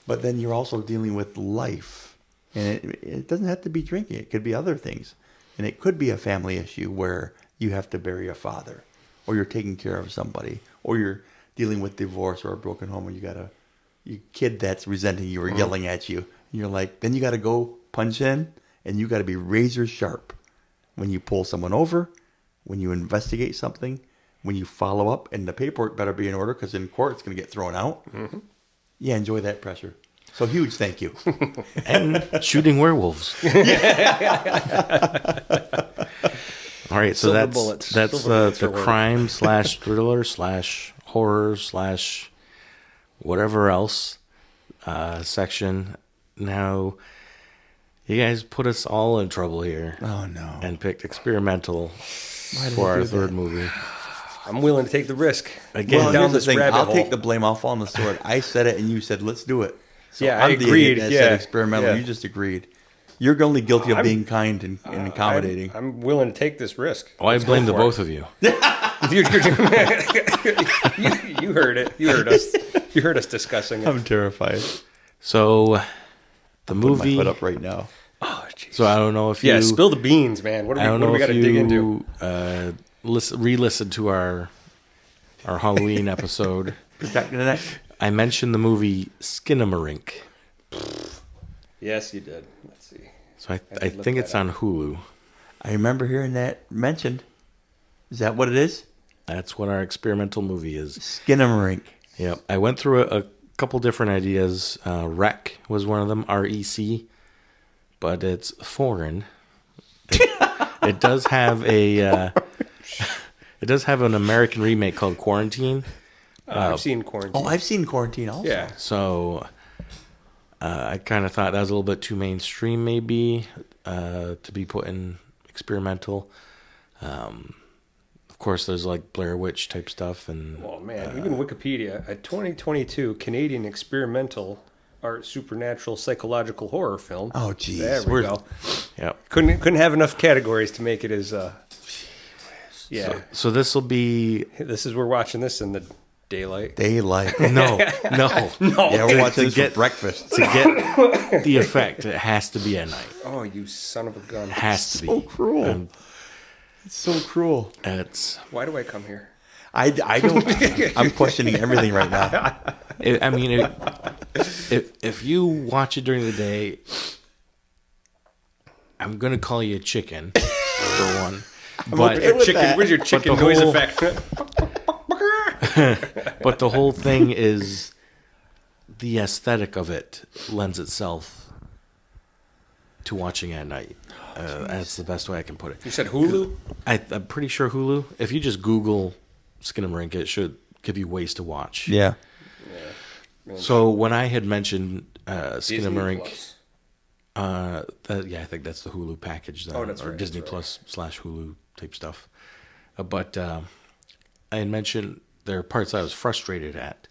But then you're also dealing with life. And it doesn't have to be drinking. It could be other things. And it could be a family issue where you have to bury a father or you're taking care of somebody or you're dealing with divorce or a broken home where you got a kid that's resenting you or yelling at you. And you're like, then you got to go punch in and you got to be razor sharp when you pull someone over, when you investigate something, when you follow up, and the paperwork better be in order because in court it's going to get thrown out. Mm-hmm. Yeah, enjoy that pressure. So huge thank you. And shooting werewolves. All right, so that's the crime / thriller / horror / whatever else section. Now, you guys put us all in trouble here. Oh, no. And picked experimental for our third movie. I'm willing to take the risk. Again, down this rabbit hole. I'll take the blame. I'll fall on the sword. I said it, and you said, let's do it. So yeah, I agreed. I said experimental. Yeah. You just agreed. You're only guilty of being kind and accommodating. I'm willing to take this risk. Oh, I blame the both of you. You heard it. You heard us. You heard us discussing it. I'm terrified. So, the movie. My foot up right now. Oh, jeez. So I don't know if you. Yeah, spill the beans, man. What do we got to dig into? Re-listen to our Halloween episode. Protecting the neck. I mentioned the movie Skinamarink. Yes, you did. Let's see. So I think it's on Hulu. I remember hearing that mentioned. Is that what it is? That's what our experimental movie is. Skinamarink. Yep. I went through a couple different ideas. REC was one of them, REC, but it's foreign. It does have an American remake called Quarantine. I've seen Quarantine. Oh, I've seen Quarantine also. Yeah. So I kind of thought that was a little bit too mainstream, maybe, to be put in experimental. Of course, there's like Blair Witch type stuff, and oh man, even Wikipedia, a 2022 Canadian experimental art supernatural psychological horror film. Oh, geez, there we go. Yep. Couldn't have enough categories to make it as. Yeah. So this will be. This is we're watching this in the daylight. No. Yeah, we're watching this for breakfast. To get the effect, it has to be at night. Oh, you son of a gun! It has to be. So cruel. It's so cruel. Why do I come here? I don't. I'm questioning everything right now. If you watch it during the day, I'm gonna call you a chicken for one. But where's your chicken noise effect? But the whole thing is the aesthetic of it lends itself to watching at night. That's the best way I can put it. You said Hulu? I'm pretty sure Hulu. If you just Google Skinamarink, it should give you ways to watch. Yeah. So when I had mentioned Skinamarink, I think that's the Hulu package, then, that's or right, Disney Plus / Hulu type stuff. But I had mentioned there are parts I was frustrated at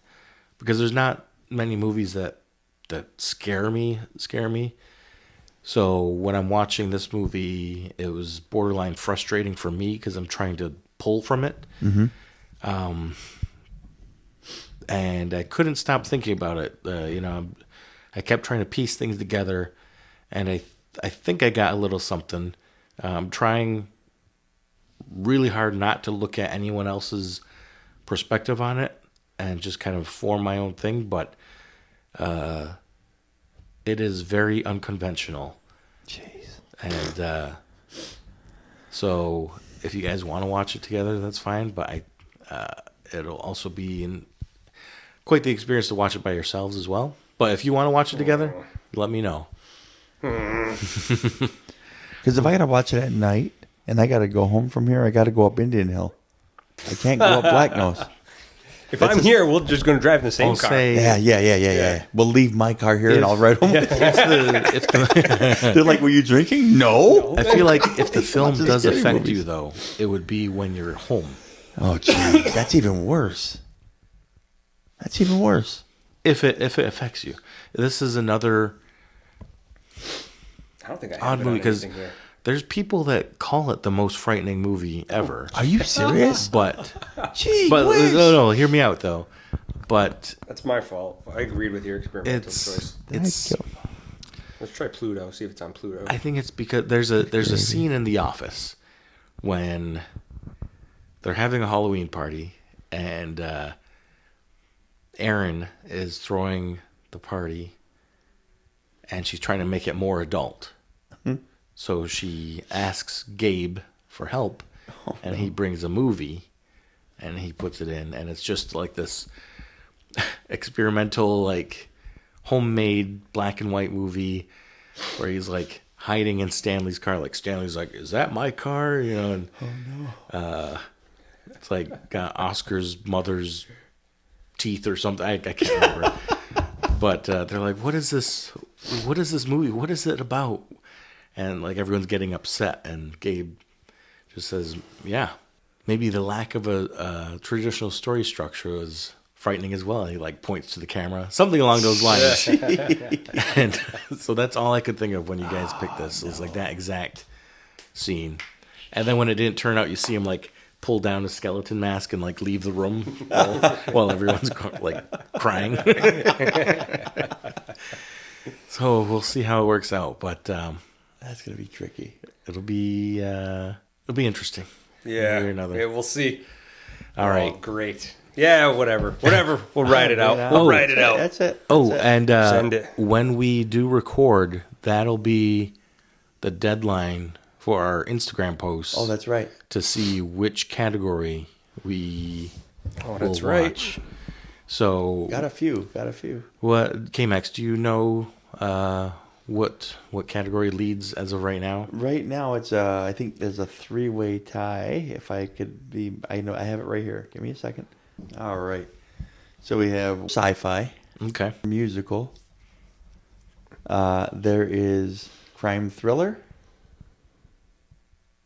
because there's not many movies that scare me. So when I'm watching this movie, it was borderline frustrating for me because I'm trying to pull from it. Mm-hmm. And I couldn't stop thinking about it. I kept trying to piece things together, and I think I got a little something. I'm trying really hard not to look at anyone else's perspective on it and just kind of form my own thing, but it is very unconventional. Jeez. And so if you guys want to watch it together, that's fine, but it'll also be quite the experience to watch it by yourselves as well. But if you want to watch it together, let me know. Because if I got to watch it at night and I got to go home from here, I got to go up Indian Hill. I can't go up Black Nose. If I'm here, we're just going to drive in the same I'll car. say- Yeah. We'll leave my car here and I'll ride home. It's They're like, were you drinking? No. I feel like if the film Watch the does scary affect movies. you, though, it would be when you're home. Oh, geez. That's even worse. That's even worse. If it affects you. This is another I don't think I have odd it movie on because anything here. there's people that call it the most frightening movie ever. Are you serious? But Gee but whiz. no, hear me out though. But That's my fault. I agreed with your experimental choice. it's Let's try Pluto. See if it's on Pluto. I think it's because there's a scene in The Office when they're having a Halloween party and Erin is throwing the party and she's trying to make it more adult. So she asks Gabe for help and he brings a movie and he puts it in and it's just like this experimental, like homemade black and white movie where he's like hiding in Stanley's car. Like Stanley's like, "Is that my car?" You know, and it's like got Oscar's mother's teeth or something. I can't remember. But they're like, "What is this? What is this movie? What is it about?" And like everyone's getting upset, and Gabe just says, "Yeah, maybe the lack of a traditional story structure is frightening as well." He like points to the camera, something along those lines. And so that's all I could think of when you guys picked this. It was like that exact scene. And then when it didn't turn out, you see him like pull down a skeleton mask and like leave the room while everyone's like crying. So we'll see how it works out, but That's going to be tricky. it'll be interesting. Yeah. One way or another. Yeah, we'll see. All right. Oh, great. Yeah, whatever. We'll ride it out. We'll ride it out. That's it. Oh, That's it. and Send it. when we do record, that'll be the deadline for our Instagram posts. Oh, that's right. To see which category we Oh, will that's right. watch. So, Got a few. what K-Max? Do you know what category leads as of right now? Right now, it's I think there's a 3-way tie. If I could be, I know I have it right here. Give me a second. All right. So we have sci-fi, Okay. musical. There is crime thriller.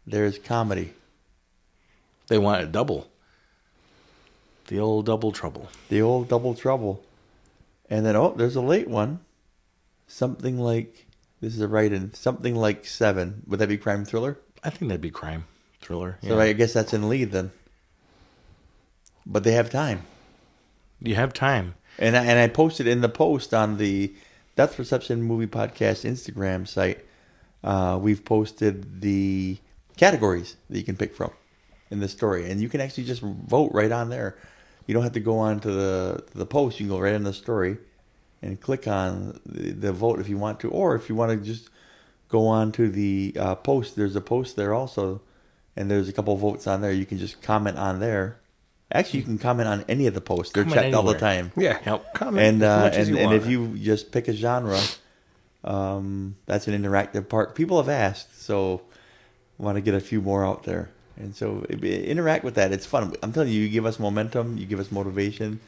There's comedy. They want a double. The old double trouble. The old double trouble. And then, there's a late one. Something like, this is a write-in, something like 7. Would that be crime thriller? I think that'd be crime thriller. So I guess that's in lead then. But they have time. You have time. And I posted in the post on the Death Perception Movie Podcast Instagram site. We've posted the categories that you can pick from in the story, and you can actually just vote right on there. You don't have to go on to the post. You can go right in the story and click on the vote if you want to, or if you want to just go on to the post. There's a post there also, and there's a couple votes on there. You can just comment on there. Actually, you can comment on any of the posts. They're Comment checked all the anywhere. time. Yeah. Yep. Comment And as much as and you want. if you just pick a genre, that's an interactive part. People have asked, so I want to get a few more out there. And so interact with that. It's fun. I'm telling you, you give us momentum, you give us motivation.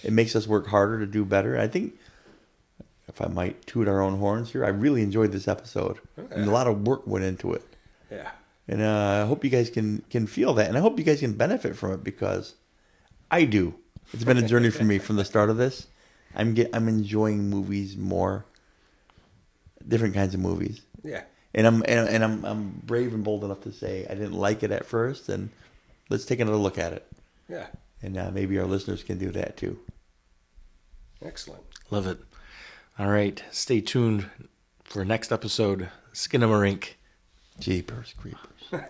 It makes us work harder to do better. I think, if I might toot our own horns here, I really enjoyed this episode. And a lot of work went into it. Yeah. And I hope you guys can feel that. And I hope you guys can benefit from it, because I do. It's been a journey for me from the start of this. I'm enjoying movies more, different kinds of movies. Yeah. And I'm brave and bold enough to say I didn't like it at first, and let's take another look at it. Yeah. And maybe our listeners can do that too. Excellent. Love it. All right. Stay tuned for next episode, Skinamarink. Jeepers creepers.